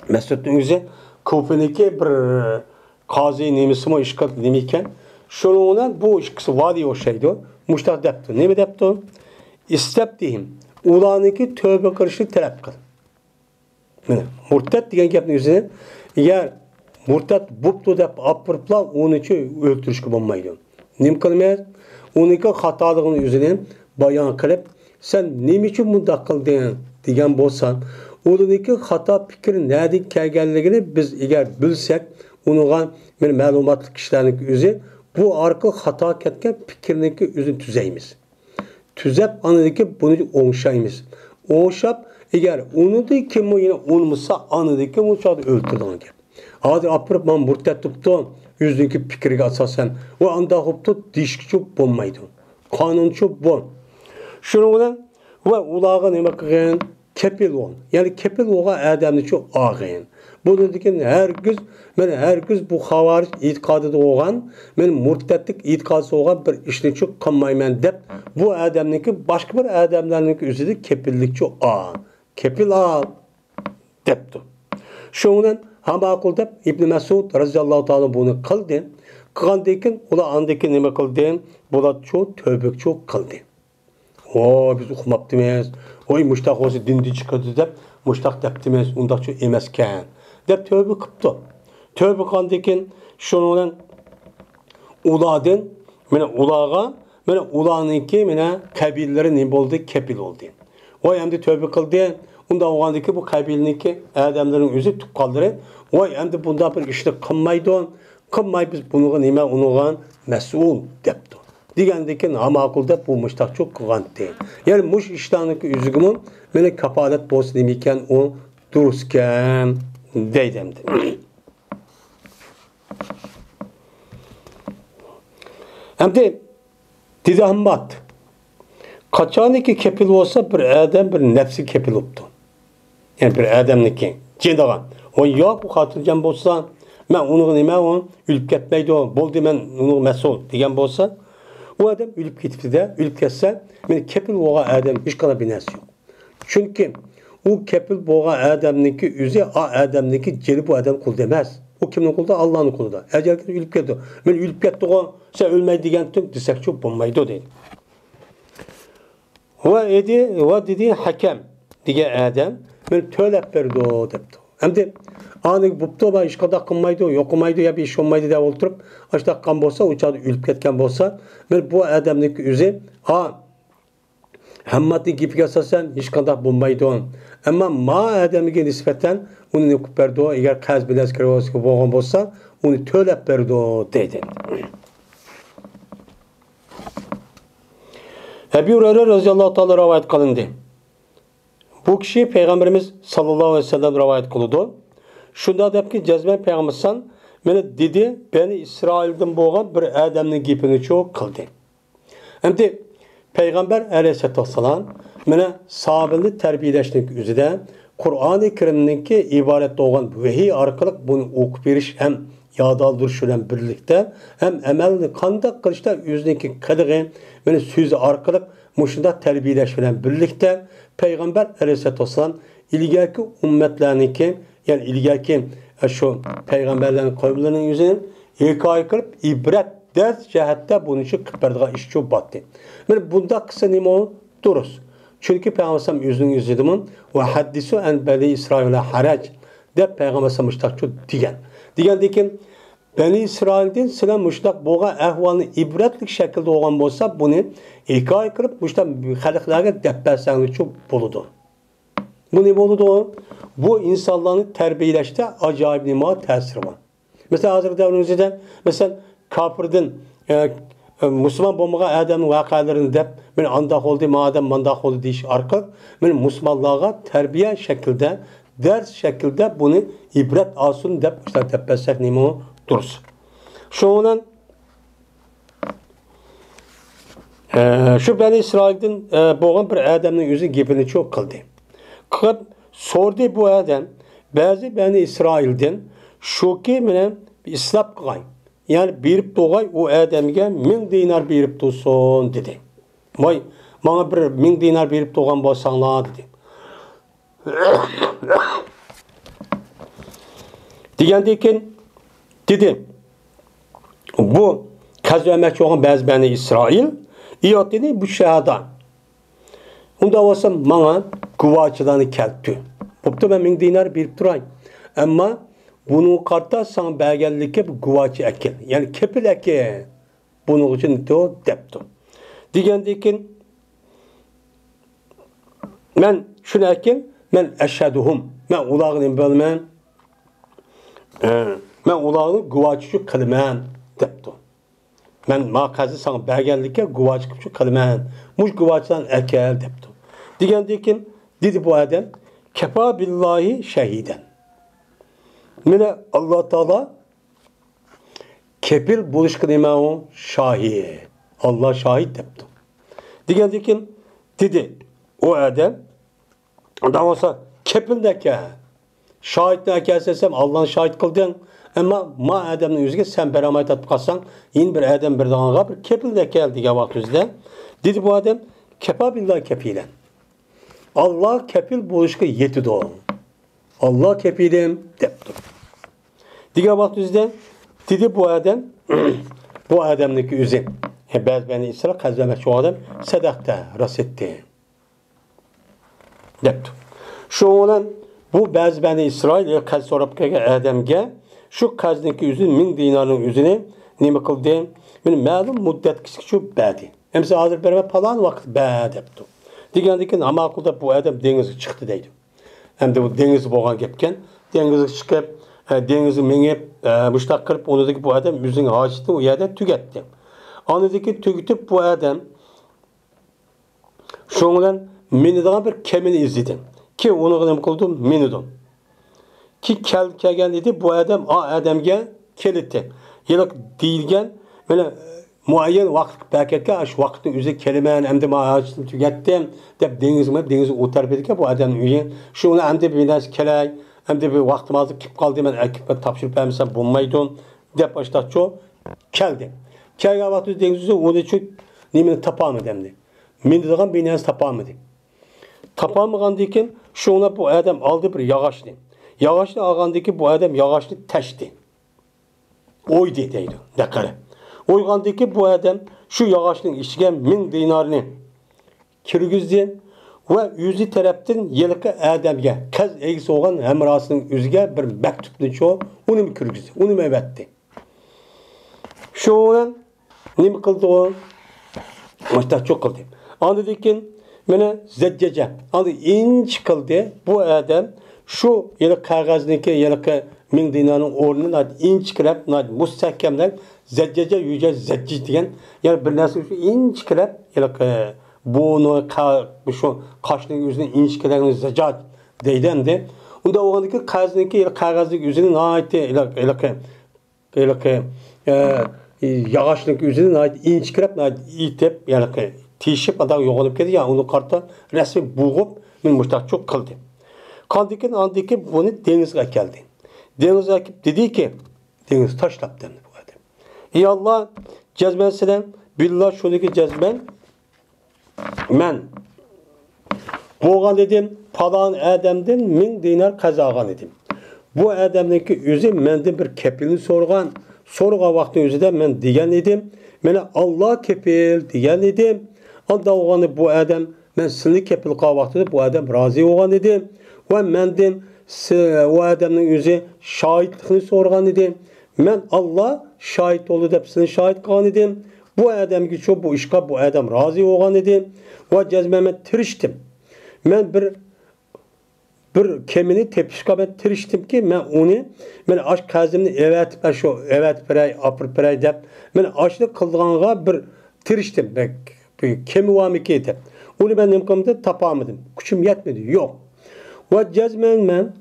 Mesud'un özü Kufe'ninki bir qazi nemisi mi işgal demeyken şununla bu ikisi vadi o şeydi. Muştaq depti. Ne mi depti? İstebdihim. Ulanınki tövbe kırışlık talep kıl. Murtet degan gapning o'zini agar murtat bo'pti deb apiriblar uni o'ltirishga bo'lmaydi. Nima qilmaydi? Uniki xatoligini o'zini bayon qilib, sen nima uchun bunday qilding degan bo'lsan, uniki xato fikr nima kelganligini biz agar bilsak, uniga men ma'lumotli kishilarning o'zi bu orqali xato ketgan fikrniki o'zini tuzaymiz. Tuzab anadiki buni o'ngshaymiz. O'ngshab eğer onu da kim o yine olmasa anıdaki muçadı öldürdüğün gibi. Hadi apırıp man murtet tuttu yüzdeki fikirge asasen o anda hoptu dişki bulmaydı. Kanunçu bol. Şunu ve ulağa ne bakın kepil ol. Yani kepil oğa adamı çok ağayın. Bu dedikin her gün bu havariç itikadı oğan men murtetlik itikadı oğan bir işini çok kanmayman dep bu adamniki başka bir adamlarniki üzeri kepillik çok ağan. Kepil al depti. Şundan hamakul dep İbn Mesud radıyallahu ta'ala bunu kıldı. Kılgandan ula andaki nima kıldı? Bular çok tövbe çok kıldı. O biz uqmaptimiz. Oy muştaq olsa dindi çıkıdı dep muştaq deptimiz. Unda çok emesken. Dep tövbe kıptı. Tövbe kılgandan şundan ulardan mana ularga mana ularniki mana qabilalari nima bo'ldi kepil bo'ldi. Voy endi tövbe qildi. Unda o'g'andiki bu qabilniki odamlarning o'zi tuqqanlari voy endi bunda bir ishni qilmaydi. Qilmay biz bunga nima unug'an mas'ul debdi. Degandiki namaqul deb bu mushtaqchoq qilgandi. Ya'ni mush ishlarniki o'ziga meni kafolat bo'lsin ekan u durustkan deydimdi. Endi dizahmat qachoniki kepil bo'lsa bir odam bir nafsi kepil bo'libdi. Yani bir adamniki cendag'an. O yo'q bu xotirjam bo'lsa, men uni nima u o'lib ketmaydi, bo'ldi men uni mas'ul degan bo'lsa, u odam o'lib ketibdi-da, o'lib ketsa, men kepil bo'lgan odam hech qanday binasi yo'q. Chunki u kepil bo'lgan odamniki o'zi o odamniki jeli bu odam qul emas. O kimning qulida? Allohning qulida. Agar o'lib ketdi, men o'lib ketdi-ku, sen o'lmay degan-tum desakchi bo'lmaydi deydi. Va dedi hakem degan odam men to'lab berdi debdi. Endi ani bo'pti va hech qanday qilmaydi, yo'qmaydi, ya ish olmaydi deb o'tirib, ashtaqan bo'lsa, u chaqda o'lib ketgan bo'lsa, men bu odamniki o'zi hammatni gapiga asosan hech qanday bo'lmaydi. Ammo ma odamiga nisbatan uni qilib berdi, agar qarz bilan kirib bo'lgan bo'lsa, uni to'lab berdi deydi. Ebu Hurayra roziyallohu taolo rivoyat qilindi. Bu kishi Peygamberimiz sallallohu alayhi vasallam rivoyat qildi. Shunda debki jazman Peygambersan meni dedi, beni İsraildan bo'lgan bir odamning gapini cho'q qildi. Endi Peygamber alayhissalom meni sahabani tarbiyalashning o'zida Qur'oni Karimningki iborat bo'lgan vahiy orqali buni o'qib berish ham yodaldirish bilan birlikda ham amalni qanday qilishda o'ziniki qilig'i meni so'zi orqali mushunda tarbiyalash bilan birlikda Peygamber aleyhisselam ilgaki ummetlarniki yani ilgaki şu peygamberlerin kavimlerinin yüzünü hikaye kılıp ibret ders cihatta bunun için kıpırdığa iş çok battı. Yani bunda kısa neymi o? Duruz. Çünkü Peygamber yüzünün yüzüdümün ve haddisu en beli İsrail'e harac de Peygamber müştak çok digen. Digen dekin Beni İsrail'den silah müştak boğa ehvalini ibretlik şekilde olan olsa bunu hikaye kılıp müştak halıklarına deppersenli çok buludu. Bu ne buludu? Bu insanların terbiyeleşte acayip nima tesiri var. Mesela hazır devrimizde mesela kafirden Müslüman bombaga adamın vakalarını dep ben andak oldu, madem mandak oldu deyiş arka ben Müslümanlığa terbiye şekilde ders şekilde bunu ibret alsın dep işte deppersek nima dursun. Şundan şu Beni İsrail'den boğan bir adamın yüzü gibini çok kıldı. Kıp sordu bu adam bazı Beni İsrail'den şu ki mene İslam kılay. Yani birip doğay o adamga 1000 dinar birip dursun dedi. Vay bana bir 1000 dinar birip doğan bolsаңlar dedi. Degandeken dedi. Bu kazanmak olan bazı Beni İsrail iyot dedi bu şahada. Onda olsa bana guvaçılarını keltdi. Boptu ben 1000 dinar birip duray. Ama bunu karta sana belgellikle bir guvaçı ekil. Yani kepil ekil. Bunun için de o depti. Digendeki ben şunu ekil, ben eşheduhum. Ben ulağını bölmem. Ben ulağını guvaçı kılmam depti. Ben makazı sana belgellikle guvaçı kılmam. Muş guvaçıdan ekil depti. Digendeki dedi bu adam kefa billahi şehiden. Mene Allah Teala kepil buluşku nima o şahit. Allah şahit depti. Digendeki dedi o adam da olsa kepil deke şahit ne kelsesem Allah'ın şahit kıldın ama ma adamın yüzüge sen beramayet atıp kalsan yine bir adam bir dağına bir kepil deke geldi vakit yüzde. Dedi bu adam kepa billahi kepilen. Allah kepil buluşku yetidi o. Allah kepilim depti. Diğer vaktizde dedi bu adam bu adamdaki yüzü bazı Beni İsrail kazanmak şu adam sadakta rasetti depti. Şu olan bu bazı Beni İsrail kaz sorup gelgen adamga şu kazdaki yüzü 1000 dinarın yüzünü nima kıldı? Meni ma'lum muddat shu badi. Emsa hozir berma falan vaqt bad debdi. Degandan ma'qulda bu odam dengizga chiqdi deydi. Endi bu dengiz bo'lgan gapkan, dengizga chiqib, dengizni mengib, mushtaq qilib, unidagi bu odam o'zining hojatini u yerda tugatdi. Onidagi tugatib bu odam shundan menidan bir kemini izledim. Ki onu nima qildim? Menidim. Ki kelgan edi bu odam odamga keldi. Yiliq deyilgan mana muayyan vaqt paketga shu vaqtni o'zi kelaman, endi hojatni tugatdim deb dengiz o'tarib bu odamning uyi. Shuni endi binas kelay, endi bir vaqtimizni kelib qoldi, men akib topshirib bermasam bo'lmaydi deb boshdacho keldi. Kelgan vaqtda dengizda o'zi uchun nimani topolmadim dedi. Men degan binas topolmadim. Tapamagandan keyin shuni bu odam oldi bir yog'ochni. Yog'ochni olgandan keyin bu odam yog'ochni tashdi. O'ydi deydi. Daqara. O'ygandan keyin bu odam shu yog'ochning ichiga 1000 dinarni kirgizdi va o'zi tarafdan yilqi odamga, qiz egisi olgan hamrosining o'ziga bir maktubni uni kirgizdi. Uni mevatdi. Shuni nima qildi u? Mushtachoq qildi. Ondan keyin mana zajjaja. Hadi inch qildi bu odam shu yili qog'ozniki yilqi 1000 dinarning o'rnini inchkilab, mustahkamlab zajjaja yuja zajjij degan, ya'ni bir narsa shu inchkilab yilqi buni shu qoshning o'zini inchkilagini zajjaj deydi endi. Unda o'g'andiki qog'ozniki qog'ozning o'zini yilqi yog'ochning o'zini inchkilab itib yilqi teshib adam yo'qolib ketdi, yani uni qarta rasmi bo'g'ib men mushtaqchoq qildi. Qandikin andiki buni dengizga keldi. Dengizga kelib dediki, dengiz tashlab dedi bu odam. Ey Alloh, jazman sizlar billah shuniki jazman men bo'lgan dedim, falan odamdan 1000 dinar qazogan edim. Bu odamniki o'zi mendan bir kepilni so'rgan vaqtning o'zida men degan edim, meni Alloh kepil degan edim. Anda oğanı bu adam, ben sizni kepil qilgan vaqtida bu adam rozi bo'lgan edi va mendan o adamning o'zi shohidlikni so'ragan edi. Men Alloh shohid bo'ldi deb sizni shohid qilgan edim. Bu odamga shu bu ishga bu adam rozi bo'lgan edi va jazman tirishdim. Men bir kemini tepishga ben tiriştimki men uni men ash qazimni evet piray apır piray deb men ashni qilganga bir tirishdim. Kemi vamiki deb. Onu ben nimkamda tapamadım. Kuchum yetmedi. Yok. Ve cazmen men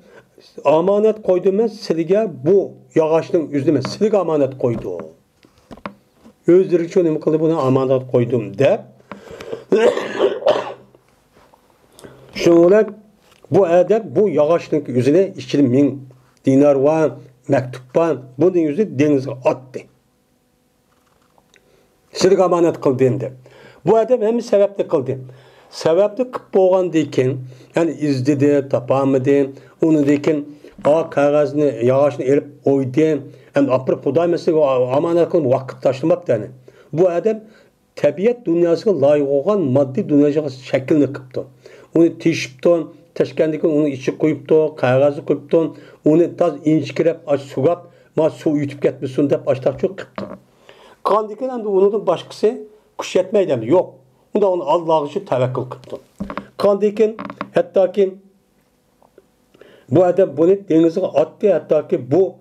amanet koydum ben silge bu yağaçның yüzüme silge amanet koydu. Özleri için nimkamda buna amanet koydum deb. Şunlar bu edep bu yağaçның yüzüne 2000 dinar var, mektup var. Bunun yüzü denize attı. Silge amanet kıldım deb. Bu adam hem sebepli kıldı. Sebepli kıp boğan deyken, yani izledi, tapamadı, onu deyken, kağızını, yağaçını elip oydu, hem apır puday mesela amanet kılım, vakit taşlamak yani. Bu adam tabiat dünyasına layık olan maddi dünyasına şeklini kıptı. Onu teşipti, teşkendeki onu içi koyuptu, kağızı koyuptu, onu taz inçkirep, sugap, su uyutup getmişsin deyip açtak çok kıptı. Kandiki hem de onun başkası kuş yetmeydi. Yok. Bunda onu Allah'a için tevekkül kıldı. Kandikin hatta ki bu adam bunu denize attı, hatta ki bu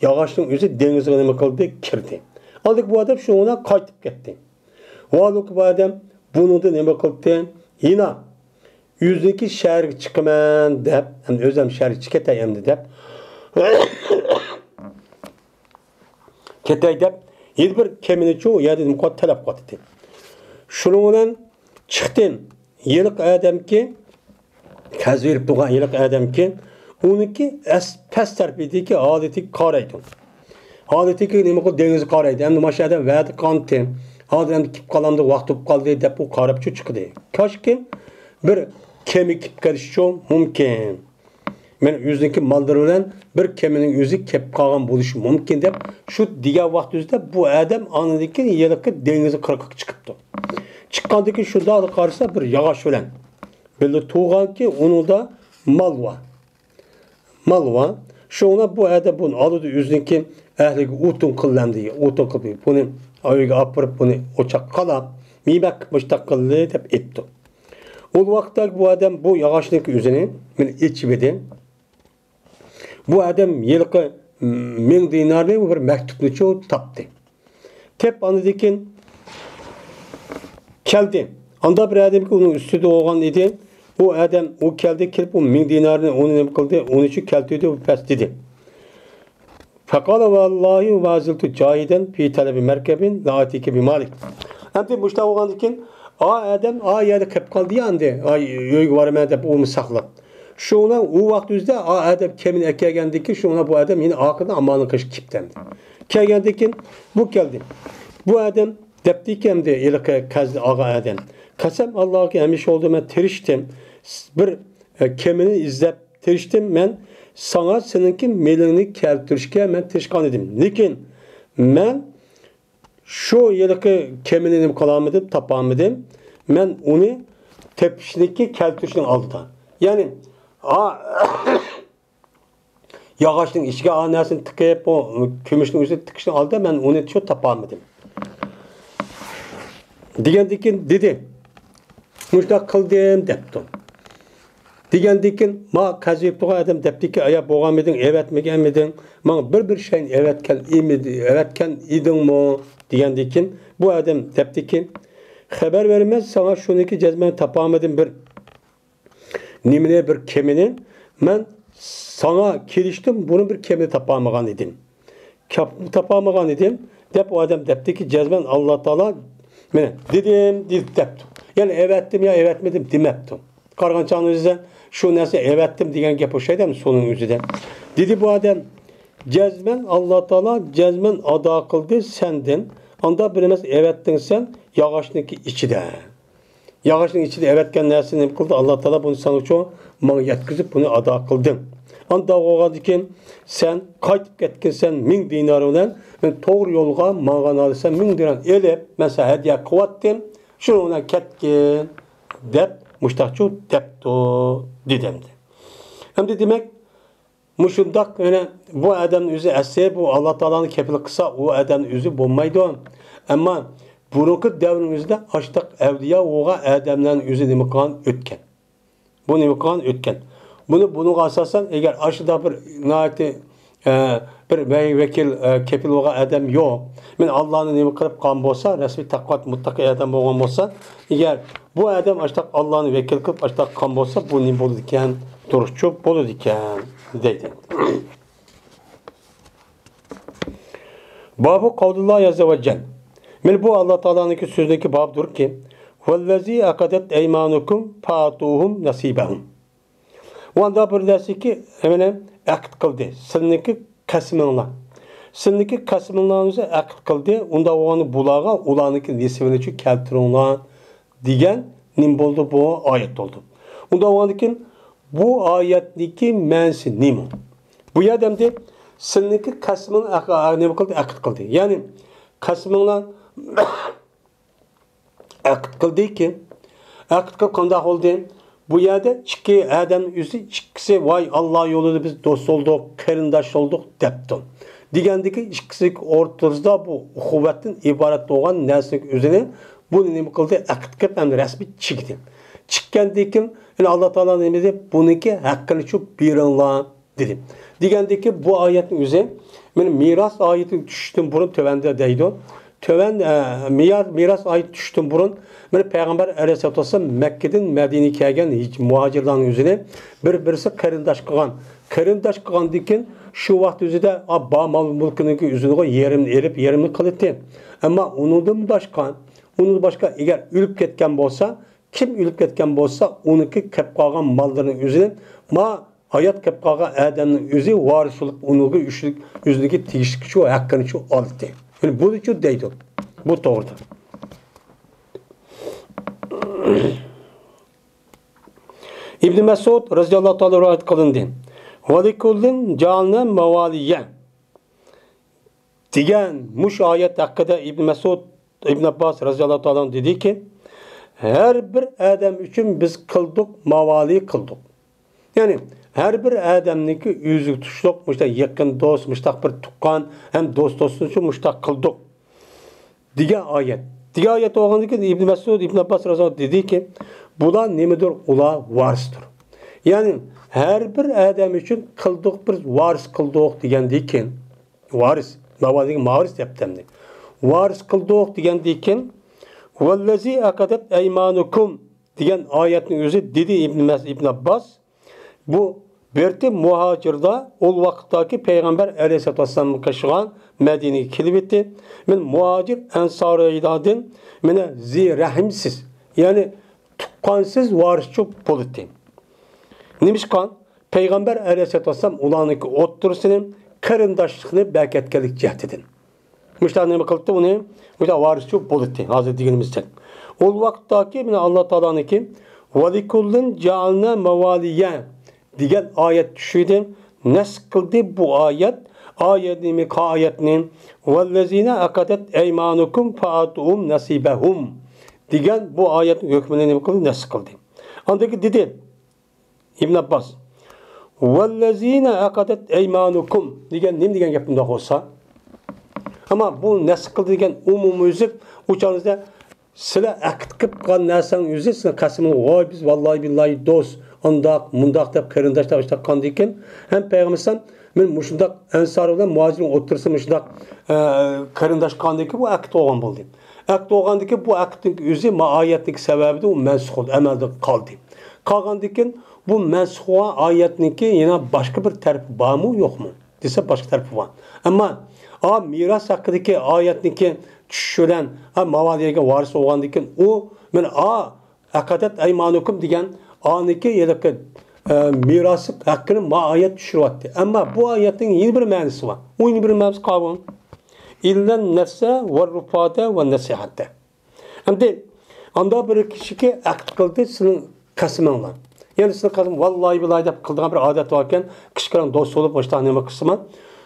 yağaçın özü denize nime kıldı, kirdi. Aldık bu adam şuna kaytıp gitti. Vallahi bu adam bunu da nime kıldı? Yine yüzdeki şehir çıkıman deyip, hem özlem şehir çıkatayım deyip ketay deyip yedi bir kemini çoğu yedi mukat talep kattı. Şununla çıktım. Yılık adam ki kazirip doğan yılık adam ki onunki pes tarafıydı ki adeti karaydı. Adeti ki nime kıl deniz karaydı. Hem de maşada verdi kantı. Adem kip kalandı vakti kaldı deyip bu karapçı çıktı. Kaşki bir kemik kip karışçı mümkün. Men yüzdeki maldırılan bir keminin yüzü kep kalan buluşu mümkün deyip şu diğer vakti yüzde bu adam anındaki yılıkı denizi kırıkık çıkıptı. Çıkkandaki şu dağda karşısında bir yağaç ölen. Böyle tuğan ki onu da mal var. Mal var. Şu ona bu adam bunu alıdı yüzdeki ehli utun kıllandı. Utun kıldı. Bunu Ayga apırıp bunu uçak kalap, mimak müştakıllı dep etdi. O vaqtda bu adam bu yağaçlık üzerine içip edi. Bu adam yılqı 1000 dinarlı bir mektupni çoğu tapdı. Tep anıdikin keldi. Anda bir adam ki onun üstüde olgan idi. O adam o keldi kelip o 1000 dinarını onu ne kıldı? Onun için keltiydi o pes dedi. Fekala vallahi vaziltu cahiden fi talebi merkebin laatiki bi malik. Hem de müştah olgan dikin adam yerde kep kaldı yandı. Yoy var ben de onu saklap. Şuna o vakt üzde adam kemin ekegendiki şuna bu adam yine akıda amanın kış kiptendi. Kegendikin bu geldi. Bu adam deptikemdi ilk kazdı ağa adam. Kasem Allah'a emiş oldu ben teriştim. Bir kemini izlep teriştim ben sana seninki melini keltirişke ben terişkan edim. Lekin ben şu yılki kemini kalamadım tapamadım. Ben onu tepişindeki keltirişini aldı. Yani yağaçın içine anasını tıkayıp o kümüşün üstüne tıkışını aldı. Ben onu çok tapamadım. Digendikin dedi. Muşta kıldım deptim. Digendikin ma kazıyıp tuğa adam deptiki aya boğam edin, evet mi gelmedin? Ma bir şeyin evetken evetken idin mu? Digendikin bu adam deptiki haber vermez sana şuniki cezmen tapamadım bir nimine bir kemini ben sana kiriştim bunu bir kemini tapamagan idim. Tapamagan idim. Dep o adam deptiki cezmen Allah Teala dedim deptim. Yani evettim ya evetmedim demeptim. Kargançanın yüzünden şu neyse evettim diyen gep o şeyden mi sonun yüzünden. Dedi bu adam cezmen Allah Teala cezmen ada kıldı sendin. Anda bilemez evettin sen yağaçtaki içide. Yağaçın içinde evetken nersini kıldı Allah Teala bunu sana çoğu yetkizip bunu ada kıldın. Anda oğadı ki sen kaytıp ketkin sen 1000 dinar olan ben doğru yolga mağan alırsan 1000 dinar elip mesela hediye kıvattim şunu ona ketkin dep muştakçı depto didemdi. Hem de demek muşundak yani bu adamın yüzü esse bu Allah Teala'nın kefili kısa o adamın yüzü bulmaydı. Ama burunki devrimizde açtık evliya oğa adamların yüzü nimikan ötken. Bu nimikan ötken. Bunu asasen eğer aşıda bir naati bir vekil kefil oğa adam yok. Men Allah'ın nimi kılıp kan olsa resmi takvat muttaki adam olgan olsa eğer bu adam açtık Allah'ın vekil kılıp açtık kan olsa bu nimi bolu diken duruşçu bolu diken dedi. Babu kavlullah azze ve celle. Men bu Allah Teala'nın sözündeki babdır ki vellezî akadet eymanukum fâtuhum nasibahum. Onda bir dersi ki hemen akit kıldı. Sizniki kasmınla. Sizniki kasmınlarınızı akit kıldı. Onda onu bulağa ulanıki nisibini çünkü keltirinler diyen nim oldu bu ayet oldu. Onda onunki bu ayetdeki mensi nim. Bu yerdemde sizniki kasmını akit kıldı. Yani kasmınla akit kıldı ki akit kılıp kanda oldu. Bu yerde iki adam yüzü ikisi vay Allah yolunda biz dost olduk, kerindaş olduk deptim. Digendeki ikisi ortasında bu kuvvetin ibaret olan neslik üzerine bunu ne kıldı? Akit kılıp hem resmi çıktı. Çıkkandaki yani Allah Teala nemizde bununki hakkını çok birinla dedim. Digendeki bu ayetin üzerine benim miras ayeti düştüm burun tövende deydi. Töven miras ayet düştüm burun. Yani Peygamber Aleyhisselatü Vesselam Mekke'den Medine'ye gelgen hiç muhacirlerin yüzüne birisi kerindaş kılan. Kerindaş kılan dikin şu vakit yüzüde abba mal mülkünün yüzüne yerimini erip yerimini kılıttı. Ama onun başka eğer ülüp ketken olsa kim ülüp ketken olsa onunki kep kalgan malların yüzüne ma hayat kep kalgan adamın yüzü varis olup onunki yüzündeki tişki şu hakkını şu aldı. Yani bu da deydi. Bu doğrudur. İbn Mesud radıyallahu teala rivayet kılındı. Ve likullin cealne mevaliye. Diyen muş ayet hakkında İbn Mesud İbn Abbas radıyallahu teala dedi ki her bir adam için biz kıldık, mevali kıldık. Yani her bir adamniki yüzü tutuştuk, müştak yakın dost, müştak bir tukkan, hem dostun için müştak kıldık. degan oyat. Degan oyat o'qigandan keyin Ibn Mas'ud, Ibn Abbas raziyallohu dediki, bular nimadir? Ular varisdir. Ya'ni her bir adam için kıldık bir varis kıldık degandan keyin varis, navazning varis debdi. Varis kıldık degandan keyin vallazi aqadat aymanukum degan oyatning o'zi dedi İbn Abbas. Bu berti muhacirda ol vaqtdagi payg'ambar alayhisolatu vasallam qashgan Medine'ye kelib etdi. Men muhacir ansariylardan meni zi rahimsiz, ya'ni tuqqansiz varischi bo'ldi. Nimishqan payg'ambar alayhisolatu vasallam ularniki o'ttirsini qarindoshlikni berkatganlik jihatidan. Muşlar nima qildi uni? Muşlar varischi bo'ldi. Hozir deganimizcha. Ol vaqtdagi meni Alloh taoloniki valikullin ja'alna mavaliya degan oyat tushidi. Nasb qildi bu oyat. Oyatning qoyatning vallazina aqadat aymanukum fa'atuhum nasibahum degan bu oyatning hukmini nima qildi? Nasb qildi. Andaki dedi İbn Abbas vallazina aqadat aymanukum degan nima degan gap bunda bo'lsa, ama bu nasb qildi degan umumiy o'zi uçağınızda sizlar aqd qilib qolgan narsangiz o'zi sizlar qasmini voy biz vallahi billahi do'st undaq mundaq deb qarindoshlar ishtaqan ekan ham payg'ambar men mushundaq ansor bilan muhojirning o'tirsa mushundaq qarindosh qandiki bu aqd olgan bo'ldi. Aqd olgandiki bu aqdning o'zi oyatning sababida u mansux amalda qoldi. Qolgandan keyin bu mansux oyatniki yana boshqa bir tarafi bormi yo'qmi desa boshqa tarafi bor. Ammo miras haqidagi oyatniki tushiran mavaliyaga varis bo'lgandan keyin u men aqadat aymanukum degan aniki yelaka miras haqqini oyat tushiryapti. Ammo bu oyatning yeni bir ma'nosi bor. U yeni bir ma'nosi qolgan. İllen nefse ve rufate ve nasihatte. Endi anda bir kişiga aqd qildi sizning qasminglar. Yani sizning qasm vallahi billahi deb qilgan bir odat varken kishqiran do'st bo'lib boshqa nima qilsam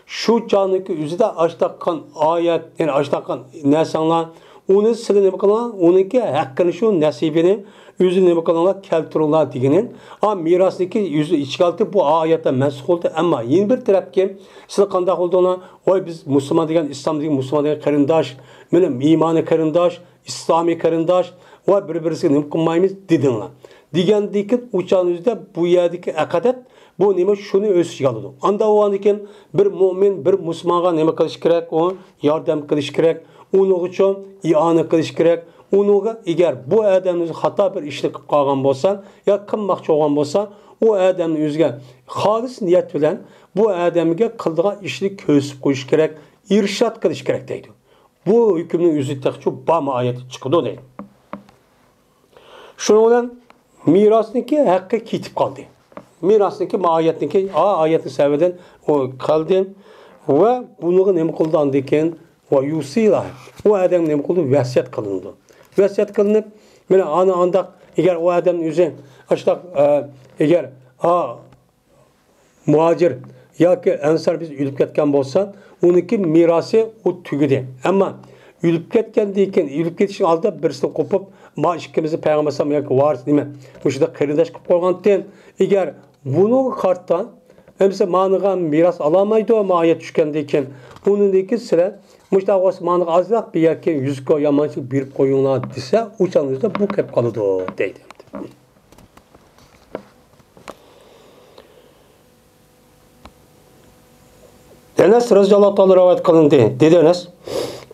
şu caniki üzüde açtaqqan ayet, yani açtaqqan narsalar, onu sizlar nima qilaman, uniki haqqini şu nasibini o'zi nima qilaman keltiringlar deganin. Mirosniki o'zi ichgalti bu oyatda mansux bo'ldi, ammo yeni bir tarafga sizlar qanday qo'ldinglar? Voy biz musulmon degan, islom degan musulmon degan qarindosh, mening iymoniy qarindosh, islomiy qarindosh va bir-birisiga nima qilmaymiz dedinglar. Degandiki uçağınızda bu yerdeki akadet bu nima şunu öz içine aldı. Anda o andiken bir mümin bir Müslümana nima qilish kerak, o yardım qilish kerak, onun için iana qilish kerak. Onuga eğer bu adamning xato bir ishni qilib qolgan bo'lsa, yo qilmoqchi bo'lgan bo'lsa, o adamning o'ziga xolis niyat bilan bu adamga qildigan ishni ko'rsatib qo'yish kerak, irshad qilish kerak deydi. Bu hukmning o'zida shu bama oyati chiqdi deydi. Shuning bilan mirosniki haqqi ketib qoldi. Mirosniki oyatniki oyatning sababidan o qoldi va buni nima qildi andiken va yusila. O adam nima qildi? Vasiyat qilindi. Vasiyat qilinib, mana ana andaq eğer o adamning o'zi ashtaq eğer muhacir yoki ansar biz o'lib ketgan bo'lsa, uniki mirosi u tugidi. Ammo o'lib ketgandan keyin o'lib ketishning oldida birisini qo'pib, ma ikkimizni payg'ambar sallam yoki varis nima, o'shida qarindosh qilib qo'ygandan, eğer buni qartdan hamsa maniga miros olmaydi, oyat tushgandan keyin uniki sizlar Muştaq Osmanlık azlaq bir yerke yüzükü yamançılık birip koyunlar dese uçağınızda bu kep kalıdı deydi. Enes radıyallahu ta'ala rivayet kılındı. Dedi Enes,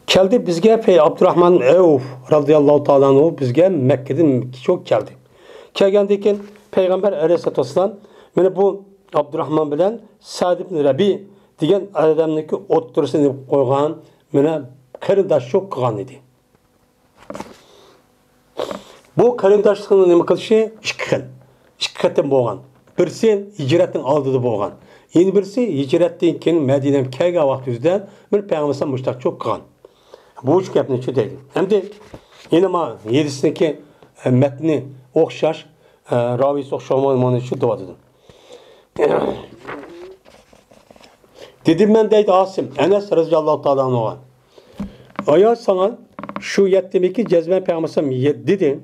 keldi bizge Pey Abdurrahman Evf radıyallahu ta'ala bizge Mekke'den çok geldi. Kelgendeki Peygamber aleyhissalatu vesselam beni bu Abdurrahman bilen Sa'd ibn Rabi degan adamniki o'ttirsini qo'ygan meni qarindosh çok qilgan edi. Bu qarindoshlikni nima qilishi ikki xil. Ikki qatim bo'lgan. Birisi hijratning oldida bo'lgan. Yeni birisi hijratdan keyin Madinaga kelgan vaqtida bir payg'ambar mushtaq çok qilgan. Bu uch gapni chu deydi. Endi yana ma yedisiniki matni o'xshash, raviysi o'xshamaydi shu deydi. Dedim ben deydi Asim, Enes radıyallahu ta'ala anhu'a. Ayat sana şu yettimiki cezben peygamberim dedi.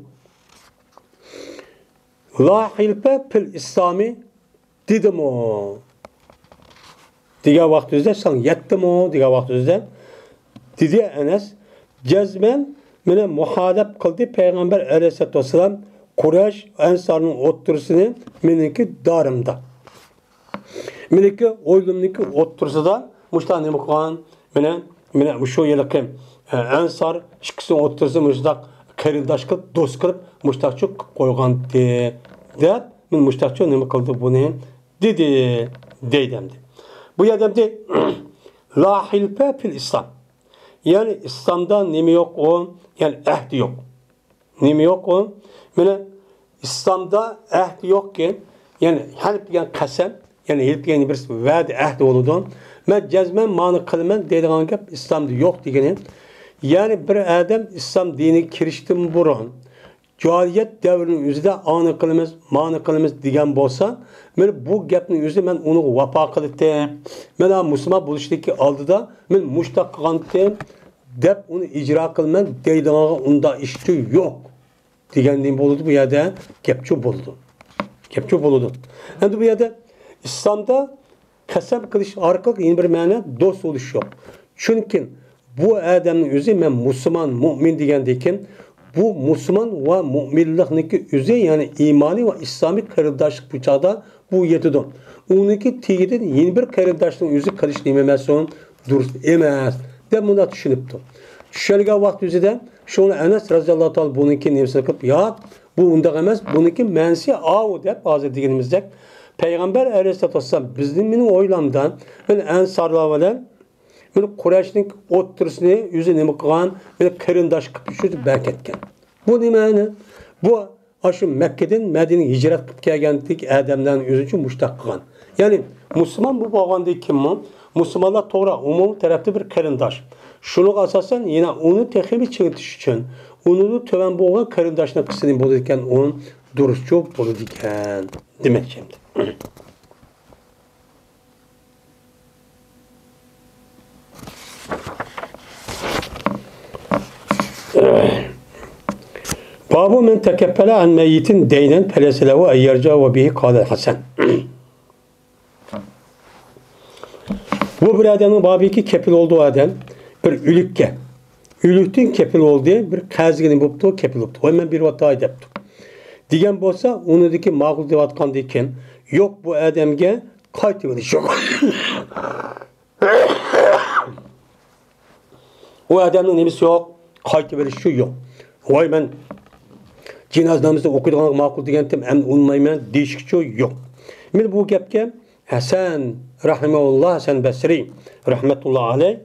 La hilfe pil İslami dedim o. Diğer vaktimizde sen yettim o diğer vaktimizde. Dedi Enes, Cezmen mene muhalef kıldı Peygamber aleyhissalatu vesselam Kureyş Ensar'ın oturusunu meniki darımda. Meniki oylumniki oturusu da muştan mukan mene şu yılki Ensar ikisi oturusu muştak kerindaş kılıp dost kılıp muştakçı koygan de men muştakçı nima kıldı bunu dedi deydemdi. Bu yerdemde la hilfe fil İslam. Yani İslam'da nemi yok o, yani ehdi yok. Nemi yok o. Mene İslam'da ehdi yok ki, yani halip yani kasem, yani hilip yani bir vədi ehdi oludun. Men cezmen mani kılmen deydiğen gap İslam'da yok degeni. Yani bir adam İslam dini kiriştim burun. Cahiliyet devrinin yüzüde anı kılımız, mani kılımız degen bolsa, men bu gapning yüzü men onu vapa kılıdım. Men Müslüman buluşdaki aldıda men muştaq qıldım deb onu icra kılman deydiğen onda işçi yok. Degenliğim boludu bu yerde gapçı boludu. Gapçı boludu. Endi bu yerde İslam'da kasem kılış arkalık yeni bir mana dost oluş yok. Çünkü bu adamın yüzü men Müslüman, mümin degendeyken bu Müslüman ve müminlikniki yüzü yani imani ve İslami kardeşlik bıçağda bu yetidir. Onunki tigidin yeni bir kardeşliğin yüzü kılış dememesi durust emez. De bunu düşünüptü. Şöyle vakit yüzüden şunu Enes radıyallahu ta'ala bununki nemsini kılıp ya bu undaq emez bununki mensi avu deyip azı degenimizde Peygamber aleyhissalatu vesselam bizim oylamdan ben ensarlar bilen men Kureyş'nin oturusunu yüzü nima qilgan men qarindosh qilib tushib berketgan. Bu nimani? Bu aşı Mekke'den Medine'ye hicret qilib kelgandik adamlarning yüzü uchun mushtaq qilgan. Ya'ni Müslüman bu bo'lganda kim bu? Müslümanlar to'g'ri umum tarafda bir qarindosh. Şunu asasen yine onu tekimi çığırtış için onu töven boğan qarindoshni qilsin bo'ladigan onun duruşçu bo'ladigan demek şimdi. Babu men tekeppele an meyyitin deynen peleselehu eyyerca ve bihi kâle hasen. Bu bir adamın babiki kepil olduğu adam bir ülükke. Ülüktün kepil olduğu bir kazgini buptu kepil buptu. O hemen bir vata edepti. Digen bolsa onu deki mağul devatkan diken yok bu adamge kayıt ediş yok. O adamın nemisi yok. Kayıt ediş yok. Vay ben cenazemizde okuyduğum makul digentim en olmayman değişikçi yok. Men bu gapga Hasan rahimehullah Hasan Basri rahmetullah aleyh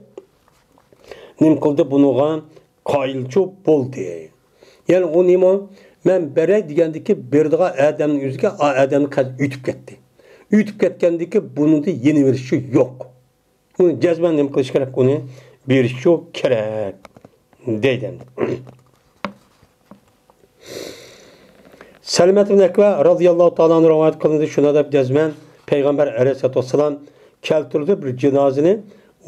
nim qildi bunuğa qoyilchi bo'ldi. Yani o nima men bere degandiki berdiga adamning yuziga adamni qaz ütüp ketdi. Ütüp ketgandiki buningda yeni verishi yo'q. Uni jazman nim qilish kerak, uni berishi kerak deydi. Selmet ibn Ekve radıyallahu ta'ala rivayet kılındı. Şuna da cezmen Peygamber aleyhissalatu vesselam keltirdi bir cenazeni.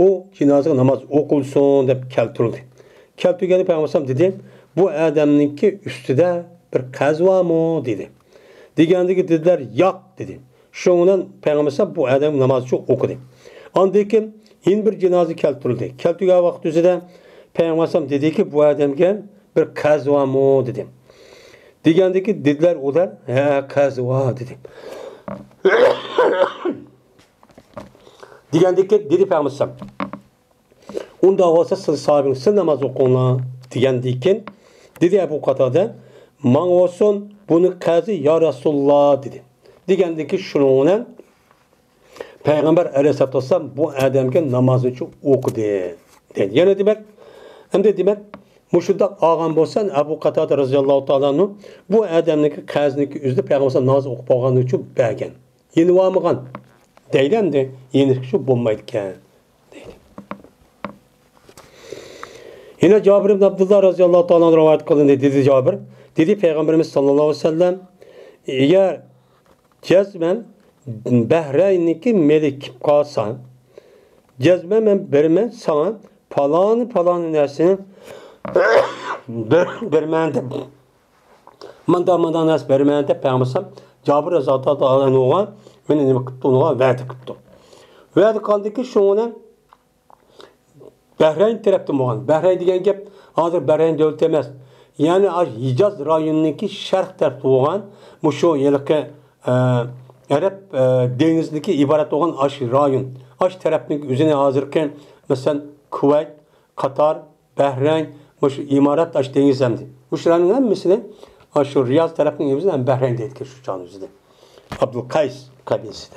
O cenaze namaz okulsun deb keltirdi. Keltirgeni Peygamber dedi. Bu adamninki üstüde bir qaz varmı dedi. Degandiki dediler yok dedi. Şundan Peygamber bu adam namazı okudu. Andaki yeni bir cenaze keltirdi. Keltirgen vakit üzere Peygamber dedi ki bu adamga bir qaz varmı dedi. Degandiki dediler ular qaz var dedi. Degandiki dedi Peygamber onda olsa siz sahabiniz namaz okuyun degandikin dedi Ebu Katada man olsun bunu qazı ya Resulullah dedi. Degandiki şununla Peygamber aleyhissalatu vesselam bu adamga namazı için okudu dedi. Yani demek hem de demek muşudaq ağam bolsan Ebu Katada radıyallahu ta'ala bu adamniki qazniki üzde Peygamber namaz okup olganı için bergen. Yeni varmıgan deylen de yeni şu bulmaydıkken deylen. Yine Cabir ibn Abdullah radıyallahu ta'ala rivayet kılındı dedi Cabir. Dedi Peygamberimiz sallallahu aleyhi ve sellem eğer cezmen Bahreyn'deki melik kalsan cezmen ben vermem sana falan nersini vermende. Manda nas vermende Peygamber Cabir radıyallahu ta'ala oğlan meni nima qildi unuğa va'da qildi. Va'da qildiki şuna Bahreyn tarafdan bo'lgan. Bahreyn degan gap Hazır Bahreyn devleti emas. Yani Hicaz rayonundaki şarq tarafı olan şu yılki Arap denizindeki ibaret olan aş rayon. Aş tarafının üzerine hazırken mesela Kuveyt, Katar, Bahreyn, şu imarat aş deniz hemdi. Bu şuranın hemmisini şu Riyaz tarafının üzerine Bahreyn'de etki şu çağın üzerinde. Abdülkays kabilesi de.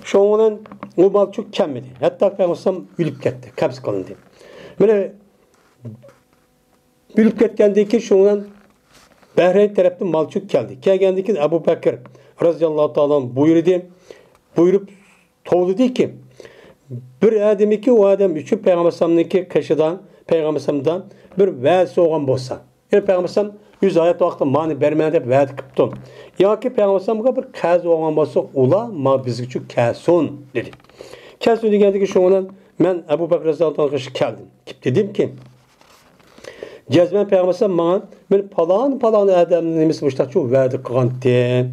Şu onun o mal çok kemmedi. Hatta Peygamber ülüp gitti. Kabz kılındı. Böyle ülüp ketgendeki şu onun Bahreyn tarafından mal çok geldi. Kelgendeki Ebu Bekir radıyallahu ta'ala buyurup toğladı ki bir ademi ki o adam üçün Peygamber'deki kaşıdan Peygamber'dan bir vaaz olgan bolsa. Yani Peygamber 100 ayet vaqtda mani bermeni deb vaad qilibdim. Yoki Peygamber'ga bir qaz olgan bolsa, ular ma bizga chu kasun dedi. Kasun degandagi shundan men Abu Bakr radhiyallohu anhuga keldim. Dedim ki Cezmen Peygamber bana men falan adamning nimasi mushta chu vaad qilgandi.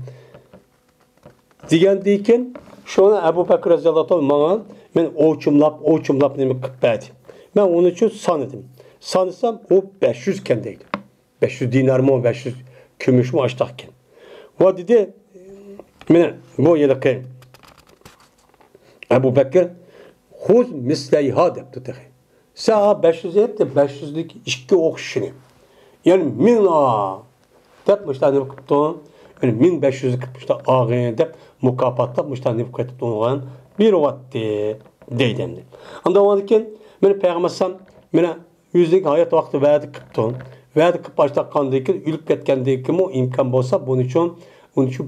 Degandikin shuni Abu Bakr radhiyallohu anhu bana men o'chumlab nima qilib berdi. Ben onun için sanıdım. Sanırsam o 500 kendeydi. 500 dinar mı 500 gümüş mü açtakken. O dedi bu yılki Ebu Bekir huz misleyha depti. Sağa 500 yaptı 500'lük iki okşunu. Yani mina depmişler ne yaptı? Yani 1500 kıpmışlar ağın dep mukafatlamışlar ne yaptı olan bir vakti deydimdi. Anda o diken men Peygamber'sam mena yüzlük hayat vakti verdi qıptın. Verdi qıp başlaqqandan keyin ülüp ketgandan keyin o imkon bo'lsa bunun için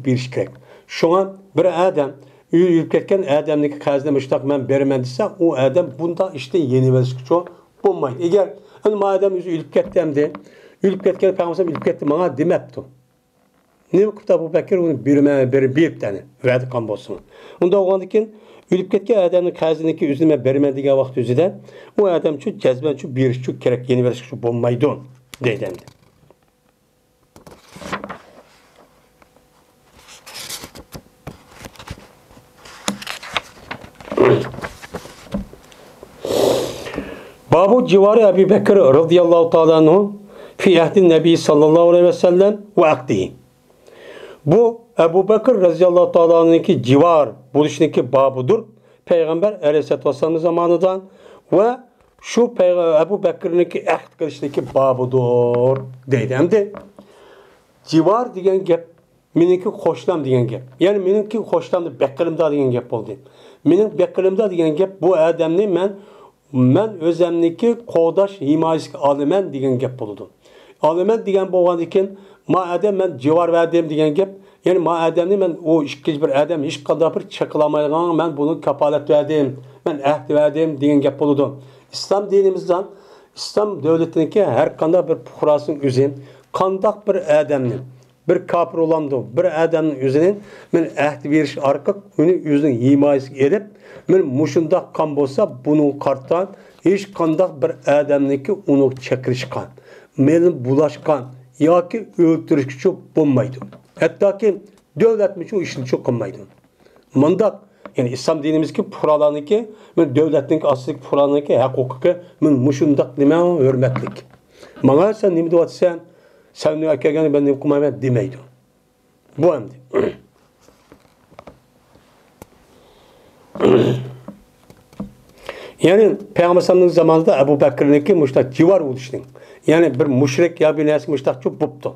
bir iş kerak. Şuna bir adam ülüp ketgan adamniki qazni mushtaq men beraman desa, o adam bunda işte yeni versiyon bo'lmaydi. Eğer hani madem ülüp ketdimdi, ülüp ketgan Peygamber ülüp ketdi bana demepti. Ne qıpta bu Bekir onu bir tane verdi qan bo'lsin. Unda olgandan keyin ülüp ketken adamın qaziniki üzerine bermediği vakit üzerinde o adam şu cezben şu bir iş çok gerek yeni bir şu bombaydı deydemdi. Babu civarı Ebu Bekir radıyallahu ta'ala anhu fi ahdin Nebi sallallahu aleyhi ve sellem ve akdihi. Bu Ebu Bekir radıyallahu ta'ala anhu'nunki civar buluşundaki babudur. Peygamber aleyhisselatü vesselam zamanından ve şu Ebu Bekir'inki ahd kılışındaki babudur deydi. Hem de civar diyen gep, meniki hoşlam diyen gep. Yani meniki hoşlamda Bekir'imda diyen gep oldu. Menin Bekir'imda diyen gep bu adamni men özemniki qodaş himayesi alimen diyen gep oldu. Alimen diyen boğan iken ma adam men civar verdim diyen gep. Yani ma adamni men o ikkinchi bir adam hech qanday bir çakılamaydigan men bunu kapalet verdim. Men ahd verdim degan gap bo'ladi. İslam dinimizdan İslam devletiniki her qanday bir fuqarasının özün qandaq bir adamni bir kafir olamdı bir adamın özünün men ahd veriş arqaq uni özünün himayesiga elib men mushundaq qan bo'lsa bunun qartan hech qandaq bir adamniki uni chaqirishgan meni bulashgan yoki o'ltirishchi bo'lmaydi. Hatta ki devletmiş o işini çok kılmaydı. Mandak yani İslam dinimizdeki puralarındaki men devletin asli puralarındaki hukuki men muşundak deme hürmetlik. Bana sen nime deyatsan sen ne akagani ben ne okumayım demeydi. Bu emdi. Yani Peygamber'in zamanında Ebu Bekir'inki müştak civar oluştu. Yani bir müşrik ya bir nesi müştak çok buptu.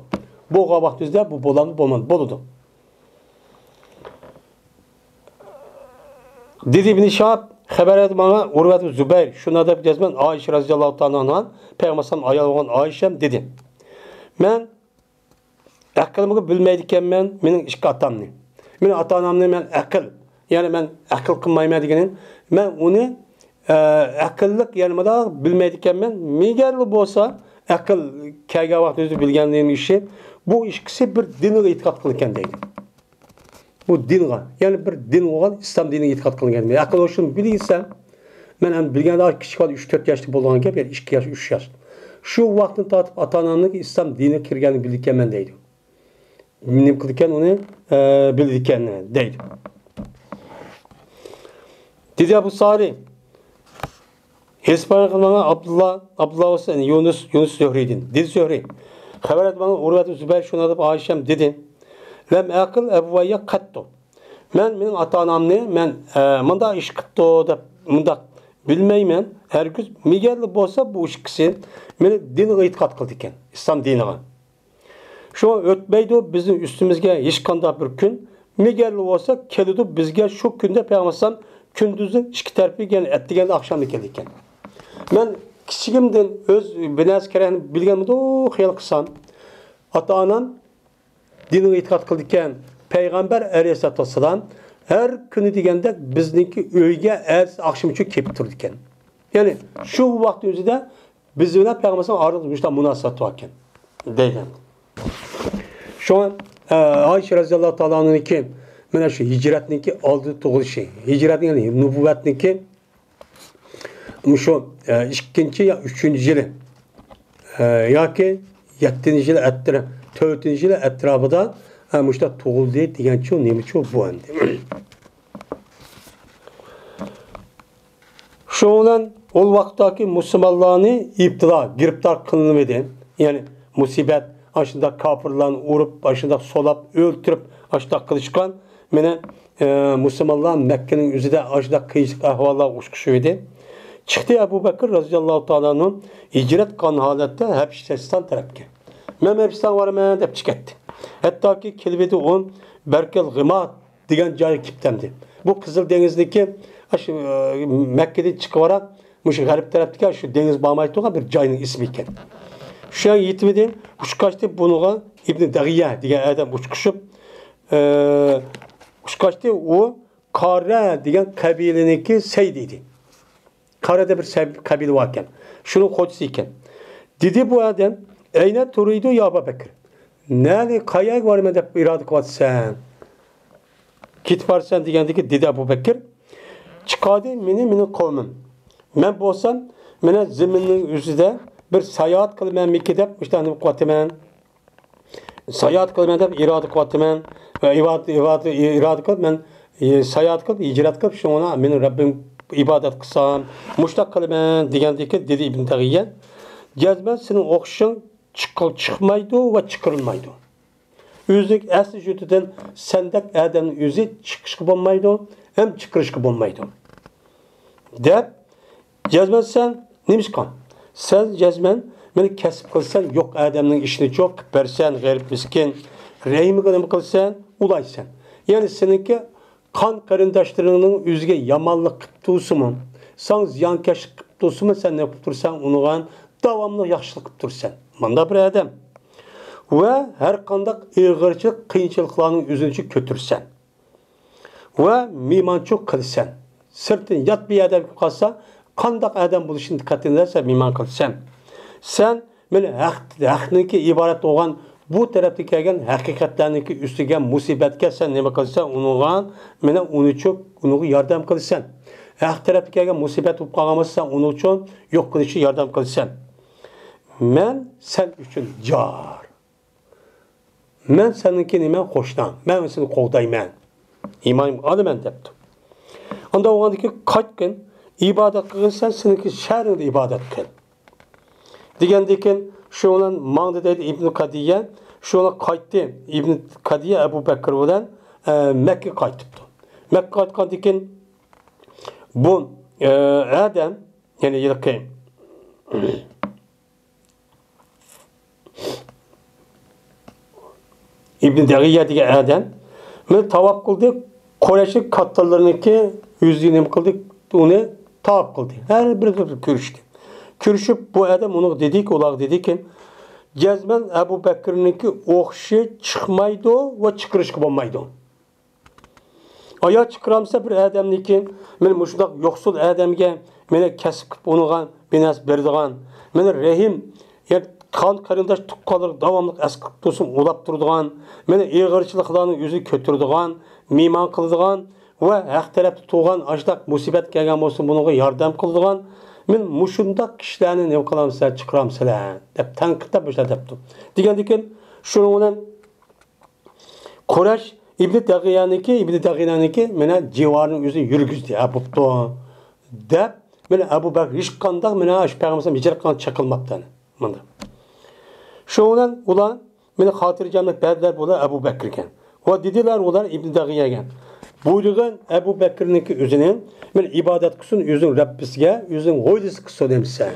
Bu vaxtda bu bolandı boludu. Dedi İbn Şahab haber etdi bana Urvat Zübeyir şuna da cezmen Ayşe radhiyallahu ta'ala anha Peygamber'in ayol olan Ayşem dedi. Men aqlımı bilmeydiken mening ikki atamni. Mening ata-onamni men aql yani men aql qilmayman deganin men uni aqlliq yani mana bilmeydiken megarli bo'lsa aql kelgan vaqt o'zi bilganligim ishi bu ikisi bir dinga e'tiqod qilgan deydi. Bu dinga yani bir din olan İslam diniga e'tiqod qilgan. Aql o'shin bilsam men ham bilganda kichik 3-4 yoshli bo'lgan gap yani 2 yosh 3 yosh. Shu vaqtni tortib ota-onamning İslam diniga kirganini bilganman deydi. Nim qilgan uni bilgan deydi. Dedi Abu Sari İspanya kılmana Abdullah olsa Yunus Zöhri'din. Dedi Zöhri. Haber et bana Urvet-i Zübeyir şunu alıp Ayşem dedi. Lem akıl Ebu'ya kattu. Benim ata-anam ne? Ben mında iş kıttı da mında bilmeymen. Herkes Miguel bolsa bu işkisi beni dine itikat kıldı iken. İslam dinine. Şu ötmeydi bizim üstümüzge hiç kanda bir gün. Miguel olsa kelidi bizge şu günde peygambersem kündüzün iki terpi gel ettigen akşam geldikken. Ben kiçigimden öz biraz kere bilgenimde o hayal kısam. Ata-anam dine itikat kıldı iken Peygamber Aleyhisselatü Vesselam her günü degende bizniki öyge akşam için kepip durdu iken. Yani şu vakti özüde bizimle Peygamber'in arasında münasebet varken. Deyden. Şu an Ayşe Raziyallahu Teala'nın ki mana şu hicretninki aldığı to'g'ri şey. Hicretning yani nübüvvetninki şu ikinci ya üçüncü yılı yoki 7-ci yılı ettirib 4-ci yılı etrafida muşta tug'ildi degan chu nima chu bu endi. Şu bilan o vaqtdagi musulmonlarni ibtilo giribtor qilinmadi. Ya'ni musibet aşında kafirlarni urib, aşında solab, o'ltirib, aşında qilishgan. Mene musulmonlar Mekke'nin o'zida aşında qiyshiq ahvollar ushqishib edi. Chiqdi Abu Bakr radhiyallohu ta'alaning hijrat qilgan holatda Habshiston tarafga. Men Habshiston boraman deb chiqdi. Hattoki kelibdi on Berkel G'imat degan joyga kelibdi. Bu Qizil dengizdagi shu Mekke'den chiqib borib, mush g'arb tarafdagi shu dengiz bo'lmay turgan bir joyning ismi ekan. Şu an yetmedi. Uçkaçtı bunuğa İbn Dagiye diye adam uçkuşup uçkaçtı o Kara diyen kabileneki seydiydi. Kara'da bir kabile varken. Şunun koçsu iken. Dedi bu adam eyne turuydu ya Abu Bekir. Nerede kayaya var mı da iradı kvatsan. Git varsan diyendeki dedi Abu Bekir. Çıkardı mini kavmim. Ben bolsam mene zeminin üzerinde bir sayohat qilman Mekke'de işte qilib sayohat qilman deb iroda qilyapman va iroda qilib men sayohat qilib hijrat qilib shuna meni Rabbim ibodat qilsam mushtaq qilaman degandek dedi İbn Tag'iyya. Jazman sening o'qishing chiqmaydi va chiqarilmaydi. O'zlik asli jutidan sendek odamning o'zi chiqishga bo'lmaydi, ham chiqarishga bo'lmaydi. Deb jazman sen nimishqan sen cezmen beni kesip kılsan yok adamın işini çok versen garip miskin rehimi kılsan ulaysan. Yani seninki kan karındaşlarının üzge yamanlık kıptusu mu? Sen ziyankeş kıptusu mu sen ne kıptursan unuğan davamlı yaşlılık kıptursan. Manda bir adam. Ve her kandak ığırçılık kıyınçılıklarının üzünçü kötürsen. Ve mimançuk kılsan. Sırtın yat bir adam kalsa kandak adam buluşun dikkatini ederse miman kılsan. Sen böyle hakkınınki ibaret olan bu taraftaki gelgen hakikatlerinki üstüge musibetke sen ne kılsan unuğan mene onu çok onu yardım kılsan. Hak taraftaki gelgen musibet olup kalmazsan onu için yok kılışı yardım kılsan. Men sen üçün car. Men seninki nime hoşlan. Men seni kovdayman. İmanım adı men deptim. Onda o andaki kaç gün ibadet kılsan seninki şerinde ibadet kıl. Digendeken şu olan mağda dedi İbn Kadiye, şu olan kayıttı İbn Kadiye Ebu Bekir olan Mekke kayıttı. Mekke kayıtkan diken bu adam yani yılki İbn Dagiye diye adam men tavaf kıldı. Kureyş'in katlarlarındaki yüzünü kıldı. Onu tavaf kıldı. Her bir görüştü. Görüşüp bu adam onu dedi ki cezmen Ebu Bekir'ninki okşu çıkmaydı ve çıkırışkı olmaydı. Aya çıkıramsa bir adamniki men muşdak yoksul adamga meni kesip onuğan binas berdigan meni rehim yani kan karındaş tuqqalır davamlıq askıp tosun ulap durduğan meni iğirçılıklarının yüzü kötürdüğan miman kıldığan ve haq tarafta tuğan ajdaq musibet gelgen olsun bunu yardım kıldığan men muşundaq kişilerini ne kılamsa çıkıramsalar dep tanqidda başla depti. Degandeken şunun bilan Quraysh İbn Dagiyaniki mene civarının yüzü yürgüzdü. Apıptı. Dep Mene Abu Bakr hiç kandak mene şu peygamber hicret kan çakılmaptı. Manda. Şoğunan ulan mene hatırlayacağım bediler bolar Abu Bakr iken. O dediler olar İbn Dagiye'gen. Buyurgan Abu Bakr'ninki özünün mene ibadet kısın özün Rabbisiga, özün hoydisi kısın demişse.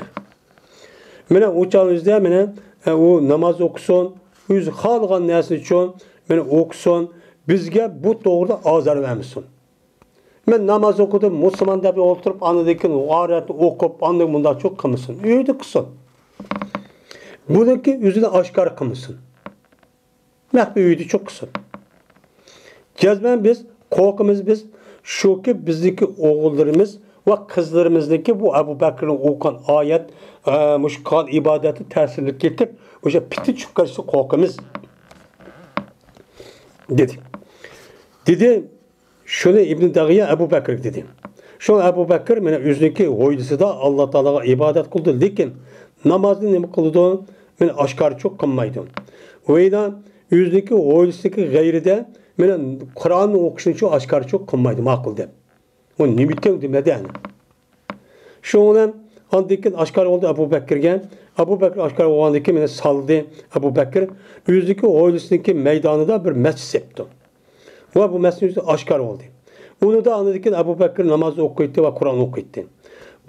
Mene uçağınızda mene o namaz okusun, öz halgan nersi için mene okusun, bizge bu doğruda azar vermesin. Men namaz okudum, Müslüman da bir oturup anıdaki o ayeti okup anlık bunda çok kımısın. Öyle kısın. Buradaki yüzüne aşkar kımısın. Mehbi öyle çok kısın. Cezben biz, korkumuz biz, şu ki bizdeki oğullarımız ve kızlarımızdaki bu Ebu Bekir'in okuyan ayet, müşkan ibadeti tersirlik getip, o şey piti çıkarışı korkumuz. Dedi, şunu İbn Dagiye Ebu Bekir dedi. Şu Ebu Bekir mene yüzdeki hoydusu da Allah Teala'ga ibadet kıldı. Lekin namazını ne kıldı? Mene aşkar çok kılmaydı. Oyda yüzdeki hoydusundaki gayri de mene Kur'an'ı okuşun için aşkar çok kılmaydı. Makul de. O nimitten demedi yani. Şu olan andaki aşkar oldu Ebu Bekir'ge. Ebu Bekir aşkar olandaki mene saldı Ebu Bekir. Yüzdeki hoydusundaki meydanı da bir mescid yaptı. Ve bu mescidin aşkar oldu. Bunu da anladık ki Ebu Bekir namazı okuydu ve Kur'an okuydu.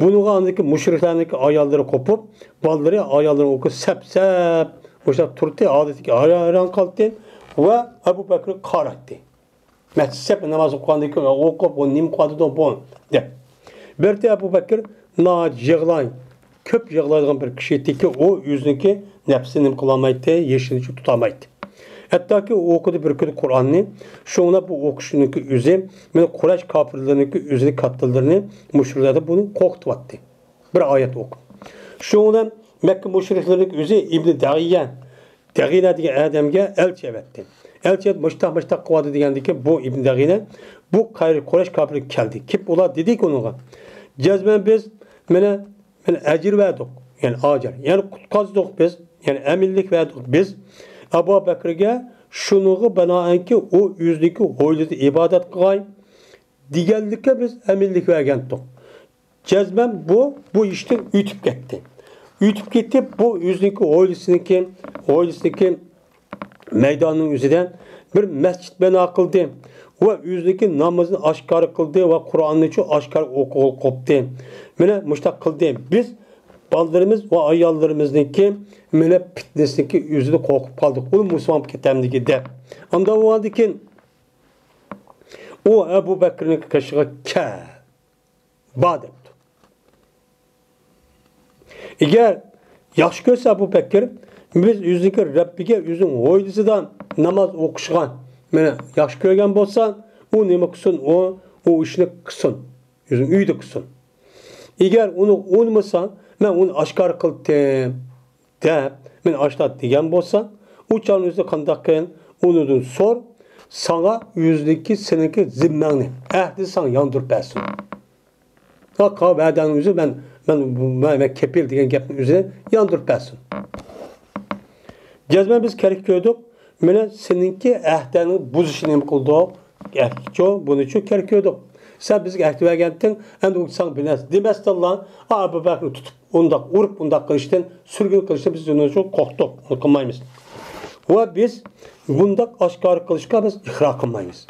Bunu da anladık ki müşriklerindeki ayarları kopup, balları ayarlarını okuyup sep. O şey turtu adeti ki ayran kalktı ve Ebu Bekir kar etti. Mescid sep namaz okuyandaki okup o nim kaldı da bu de. Berti Ebu Bekir yığılay, köp yığılaydan bir kişi etti ki o yüzündeki nefsini kılamaydı, yeşilini tutamaydı. Hatta ki o okudu bir kötü Kur'an'ı, şuna bu okuşununki üzü, yani Kureyş kafirlerinki üzünü kattılarını müşrikler bunu korktuvattı. Bir ayet oku. Şuna Mekke müşriklerinki üzü İbn Dagiye, Dagiye diye adamga elçi evetti. Elçi müştak kıvadı diyendeki bu İbn Dagiye, bu Kureyş kafirlik geldi. Kip ola dedik ona. Cezben biz, mene ecir verdik. Yani acar. Yani kutkazduk biz, yani eminlik verdik biz. Ebu Bekir'ge şunu banaen ki o yüzdeki hoyludu ibadet kılay, diğerlikle biz eminlik vergendik. Cezben bu işte ütüp gitti. Ütüp gitti bu yüzdeki hoylusundaki meydanın yüzünden bir mescid bina kıldı. Ve yüzdeki namazını aşkar kıldı ve Kur'an'ın için aşkar okuptu. Böyle müştak kıldı. Biz ballarımız ve ayallarımızdaki mele fitnesindeki yüzünü korkup kaldık. Bunu Müslüman kitabındaki de. Anda o halde o Ebu Bekir'in kaşığı bademdi. Eğer yaş görse Ebu Bekir, biz yüzündeki Rabbige yüzün hoydusudan namaz okuşgan, mene yaş görgen bolsan, o neme kısın, o işini kısın. Yüzün üydü kısın. Eğer onu olmasan, ben onu aşkar kıldım de, ben aşkar diyen bolsa, o çağın yüzde kandakken onu sor, sana yüzdeki seninki zimmenli, ehdi sana yandır versin. Hakka verden yüzü ben kepil diyen gepin yüzü yandır versin. Cezmen biz kerek gördük, ben seninki ehdenin buzuşunu kıldık, bunun için kerek gördük. Sen bizi ehdi vergendin, hem de uçsan bilmez. Demezdi Allah, Ebu Bekir'i tutup, ondak, urup bundak kılıçtın, sürgün kılıçtın, biz onu çok korktuk, onu kılmayız. Ve biz bundak aşkar kılıçka biz ihra kılmayız.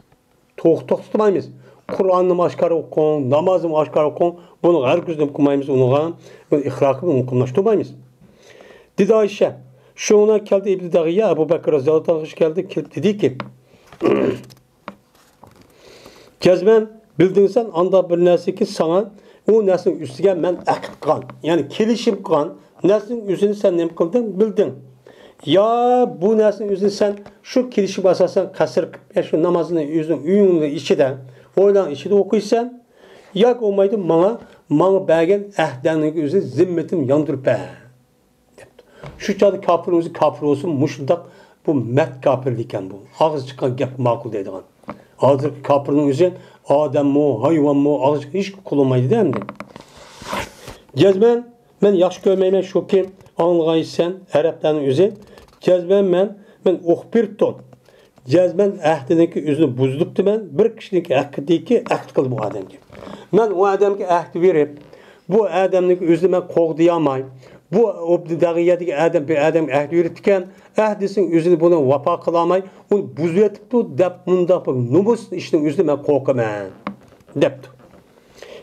Tutmayız. Kur'an'ı aşkar okun, namazını aşkar okun, bunu her gözden kılmayız, onu ihrakı onu kılmıştırmayız. Dedi Ayşe, şuna geldi İbn Dagiye, Ebu Bekir Raziyallahu anh geldi, dedi ki, Cezben, bildin sen anda bir nersi ki sana o nesin üstüge ben akit kılan. Yani kilişim kılan. Nesin üstünü sen ne kıldın bildin. Ya bu nesin üstünü sen şu kilişi basasan kasır ya şu namazını yüzün üyünün içi de oylan içi de okuysan yak olmaydı bana belgen ehdenlik yüzü zimmetim yandır be. Şu çadı kafir olsun muşuldak bu mert kafirliken bu. Ağız çıkan gep makul dedi. Ağzı kafirin yüzü Adem mu, hayvan mu, ağız hiç kullanmaydı değil mi? Cezben, ben yaş görmeyime şu ki anlayış sen, Arapların yüzü. Cezben ben ohbir ton. Cezben ehdindeki yüzünü buzduktu ben. Bir kişilik ehdindeki ehd kıldı bu adamki. Ben o adamki ehdi verip, bu adamning o'zini men qo'g'diyolmay, bu obdidag'iyadagi adam bir adam ahd yuritgan, ahdising o'zini buni vafo qilolmay, uni buzib yetibdi deb mundaq bir numus ishning o'zini men qo'rqaman debdi.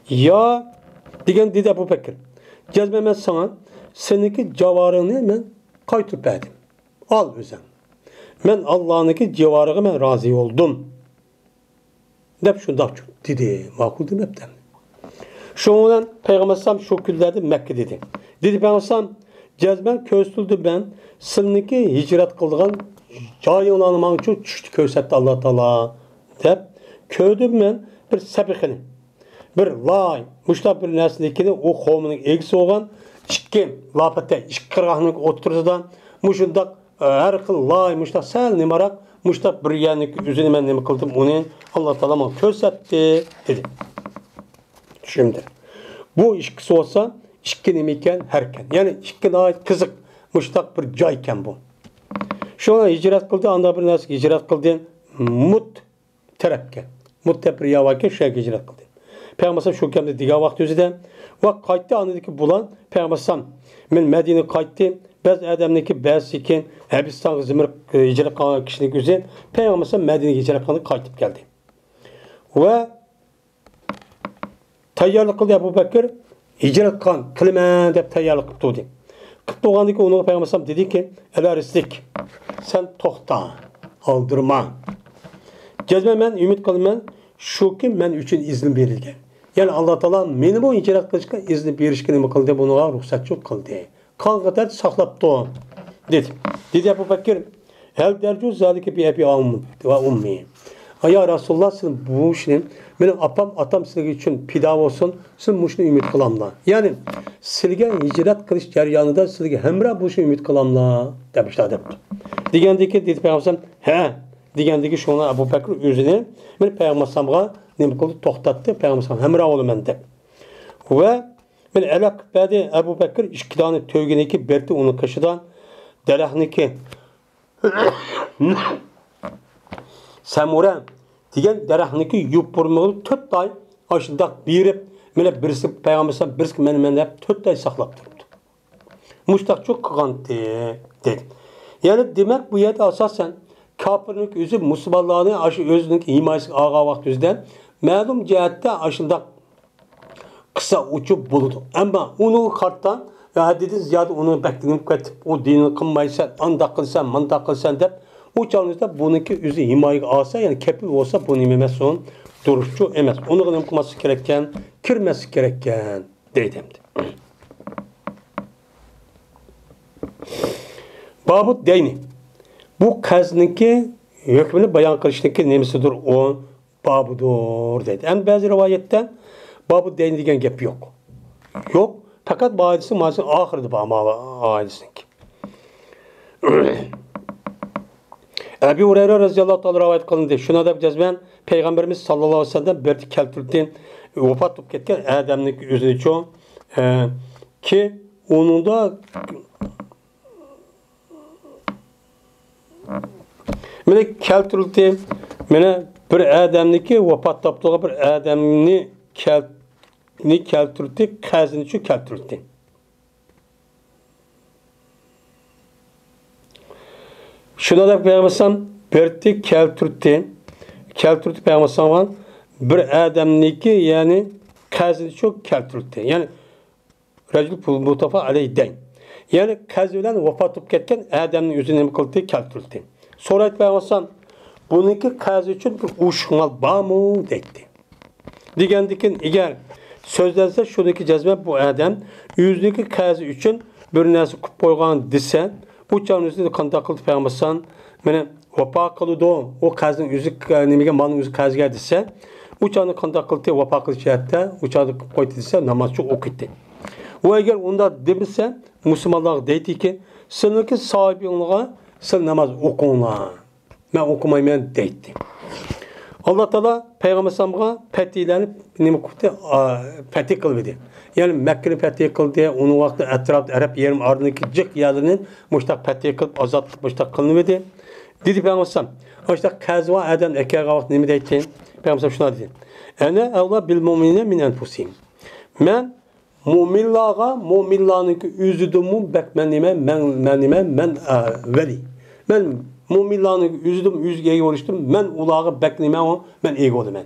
Ya degan dedi Abu Bakr. Jazman men sana seniki javoringni men qaytirib berdim. Al o'zim. Men Allohniki javoriga men rozi bo'ldim. Deb shundoq dedi. Ma'qul demabdi. Şundan Peygamber sallam şu kunlarda Mekke dedi. Dedi Peygamber sallam jazman ko'rsatdi ben sizniki hijrat qilgan joyinglarni men uchun tushdi ko'rsatdi Alloh taolo deb ko'rdim men bir sabihini. Bir vay mushtab bir narsanikini o qavmining egisi bo'lgan ikki lopata ikki qirg'oqning o'tirisidan mushundaq har xil loy mushtab sal nimaroq mushtab bir yangi o'zini men nima qildim uni Alloh taolo menga ko'rsatdi dedi. Şimdi bu ikisi olsa ikki nima ekan harkan. Ya'ni ikki noyat qiziq mushtaq bir joy ekan bu. Shuna hijrat qildi, anda bir narsa hijrat qildi. Mut tarafga. Mut bir yavaga shu hijrat qildi. Payg'ambar shu kamda degan vaqt o'zida va qaytdi anadiki bulan Payg'ambar men Madina qaytdim. Biz adamniki bas ekan Habistonga zimir hijrat qilgan kishining o'zi Payg'ambar Madinaga hijrat qilib qaytib keldi. Va tayyorlik qildi Abu Bakr hijrat qilman deb tayyorlik qilib turdi. Qilib turgandan keyin uni Payg'ambar dediki, "Alarislik, sen to'xta, oldirma. Jazman men umid qilaman, shuki men uchun izn berilgan. Ya'ni Alloh taolo meni bu hijrat qilishga izn berishga nima qildi, bunga ruxsatchilik qildi. Qolg'atar saqlabdi." dedi. Dedi Abu Bakr, "Hal darju zalika bi abi va ummi." Ya Rasulullah siz bu işini benim atam sizin için pida olsun siz bu işini ümit kılamla. Yani sizge hicret kılış jaryanında sizge hemra bu işini ümit kılamla demişler debdi. Degandeki dedi Peygamber he degandeki şuna Abu Bakr özünü men Peygamber'e nima qildi to'xtatdi Peygamber hemra olaman deb. Ve men alaq badi Abu Bakr ikki dona to'yginiki berdi uni qishidan dalahniki Samura degan daraxtniki yupurmag'il 4 oy oshindaq berib, mana birisi Payg'ambar birisi men deb 4 oy saqlab turibdi. Mushtaqchoq qilgan dedi. Ya'ni demak bu yerda asosan kofirlik o'zi musulmonlarning aşı o'zining himoyasiga olgan vaqt o'zida ma'lum jihatda ashundaq qissa uchib bo'ladi. Ammo uni qartdan ya dedi ziyada uni bektinib ketib, o dinni qilmaysan, andaq qilsan, mandaq qilsan deb o çağınızda bununki özü himayı alsa yani kepil olsa bunu emas son duruşçu emas. Onu nima qilması gereken, kirmesi gereken deydimdi. Babut deyni. Bu qazniki hükmünü bayan qilishninki nemisidir o babudur dedi. En bazı rivayette babut deyni degan gap yo'q. Yo'q, fakat bu hadisi ma'lum ahirda bu hadisinki. Ebu Hureyre radıyallahu ta'ala rivayet kılındı. Şuna da cezben Peygamberimiz sallallahu aleyhi ve sellem berdi keltirdi. Vefat olup ketken adamın özünü çoğu ki onun da mene keltirdi. Mene bir adamniki vefat taptığı bir adamını keltirdi. Kazını çoğu keltirdi. Şuna da Peygamber berdi keltirdi. Keltirdi Peygamber bir adamniki yani kazını çok keltirdi. Yani Recep Mustafa aleyden. Yani kaz bilen vefat olup ketken adamın yüzüne kıldı keltirdi. Sonra Peygamber bununki kaz için bir uşunal bağımı dedi. Digendikin eğer sözlerse şuradaki cezme bu adam yüzdeki kaz için bir narsa kup koygan desen bu çağınızda qanday qildi Peygamber meni vafo qildi o qazning o'zi nimaga malning o'zi qazga desa u chaqni qanday qildi vafo qilishda u chaqni qo'ydi desa namozchi o'qitdi. U agar unda demasa musulmonlar deydiki sizniki sahibingizga siz namoz o'qinglar. Men o'qimayman deydi. Alloh taolo Peygamberga fatihlarni nima qildi? Fatih qildi. Yani Mekke'ni fatih kıldı, onun vakti etrafta Arap yerim ardındaki cık yerlerinin müştak fatih kılıp azatlık müştak kılınmadı. Dedi Peygamber müştak kazva eden ekega vakti nemi deydi? Peygamber şuna dedi. Ene evla bil mu'minine min enfusihim. Men mu'minlarniki o'zidimu bak men veli. Men mu'minlarniki o'zidim o'ziga ega bo'lishdim. Men ularga bak men ega bo'laman.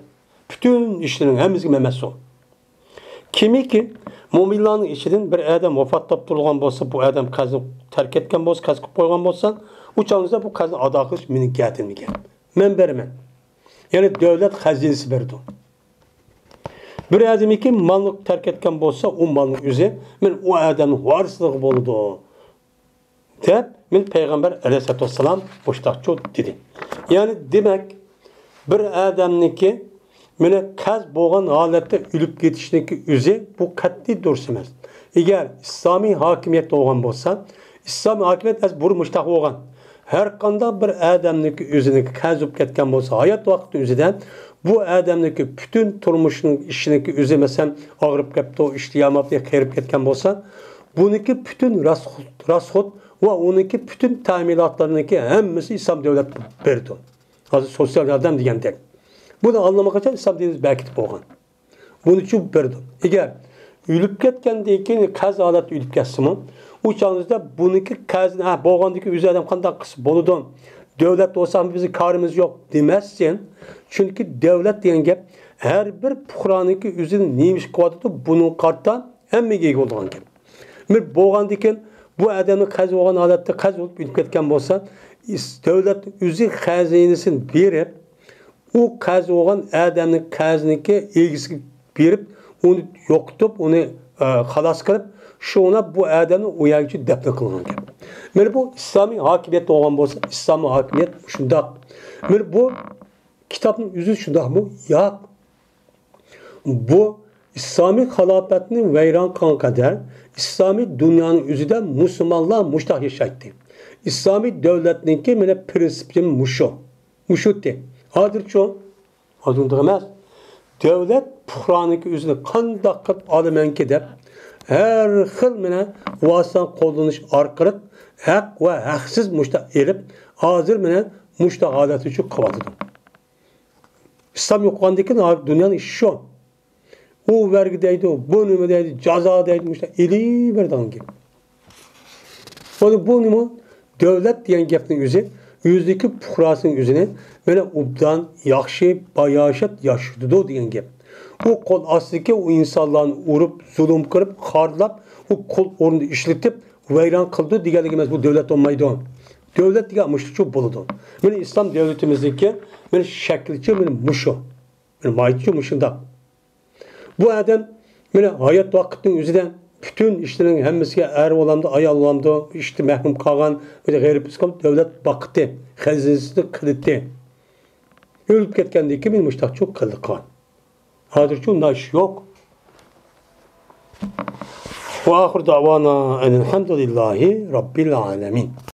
Bütün işlerin hemisi memesi. Kimiki mu'minlarning ichidan bir adam vafot topib turgan bo'lsa, bu adam qazni tark etgan bo'lsa, qaz qilib qo'ygan bo'lsa, u chog'da bu qazni ado qilish mening gatim ekan. Men beraman. Ya'ni davlat xazinasi berdi. Bir adamiki malni tark etgan bo'lsa, u malning o'zi men u odamning varisligi bo'ladi deb men payg'ambar alayhisolatu vassalam boshdoqchi dedi. Ya'ni demak bir odamniki mene qaz bo'lgan holatda o'lib ketishniki o'zi bu qat'iy durust emas. Agar islomiy hokimiyat bo'lgan bo'lsa, islomiy hokimiyat az bur mushtaq bo'lgan. Har qanday bir odamniki o'ziniki qaz bo'lib ketgan bo'lsa, hayot vaqti o'zidan bu odamniki butun turmushining ishiniki o'zi masalan og'rib ketdi, ishtiyomatga qirib ketgan bo'lsa, buniki butun rasxot va uniki butun ta'minotlarniki hammasi islom davlati berdi. Hozir sosyal yordam degandek. Bunu anlamak için İslam dinimiz bekitip olgan. Bunun için berdi. Eğer ölüp ketkendiği ki kaz alet ölüp ketsimi, uçağınızda bununki kazın, boğandaki üzeri adam kandak kısı boludun. Devlet olsa bizim karımız yok demezsin. Çünkü devlet diyen gep her bir puhranınki üzerinin neymiş kuatıdı bunun karttan hem mi geyik olduğun gep. Bir boğandaki bu adamın kaz olan alette kaz olup ölüp ketken olsa devlet üzeri hazinesini verip o qaz olan adamning qazniki ilgisi berib, onu yo'qitib, onu xalos qilib, shuna bu adamni u yerga dafn qilgan gap. Mana bu islomiy hokimiyat bo'lgan bo'lsa, islomiy hokimiyat shundoq. Mana bu kitobning o'zi shundoqmi? Yo'q. Bu islomiy xalofatni vayron qilgan qadar islomiy dunyoning o'zida musulmonlar mushtaq yashaydi. Islomiy davlatningki mana prinsipi mushuti. Hozircha hozirda emas. Devlet puhraniki o'zini qanday qilib olamanki deb har xil mana vositani qo'llanish orqali haq va haqsiz mushta elib, hozir mana mushta holati uchun qilyapti. İslam yo'qandan keyin dunyoning ishi shu. U vergi deydi, bu nima deydi, jazo deydi, mushta eli berdan gap. Bu nima? Devlet degan gapning o'zi yüzdeki puhrasının üzerine böyle obdan, yaxşı, bayaşat yaşıdı degan gap. O kol asliki o insanların urup, zulüm kırıp, xarlap, o kol orunda işletip, vayran kıldı deganlik emas, bu devlet olmaydı. Devlet degan muştu çok buludu. Meni İslam devletimizdeki meni şekilçi meni muşu. Meni mayitçi muşunda. Bu adam meni hayat vakitinin üzerinden bütün işlerin hemmesiga er olamdı, ayal olamdı, işte mahrum kalgan, böyle gayri psikolog devlet baktı, hazinesini kılıttı. Ölüp ketkendiği ki benim müştak çok kıldı kan. Hazırcı onda iş yok. Ve ahir davana enelhamdülillahi Rabbil alemin.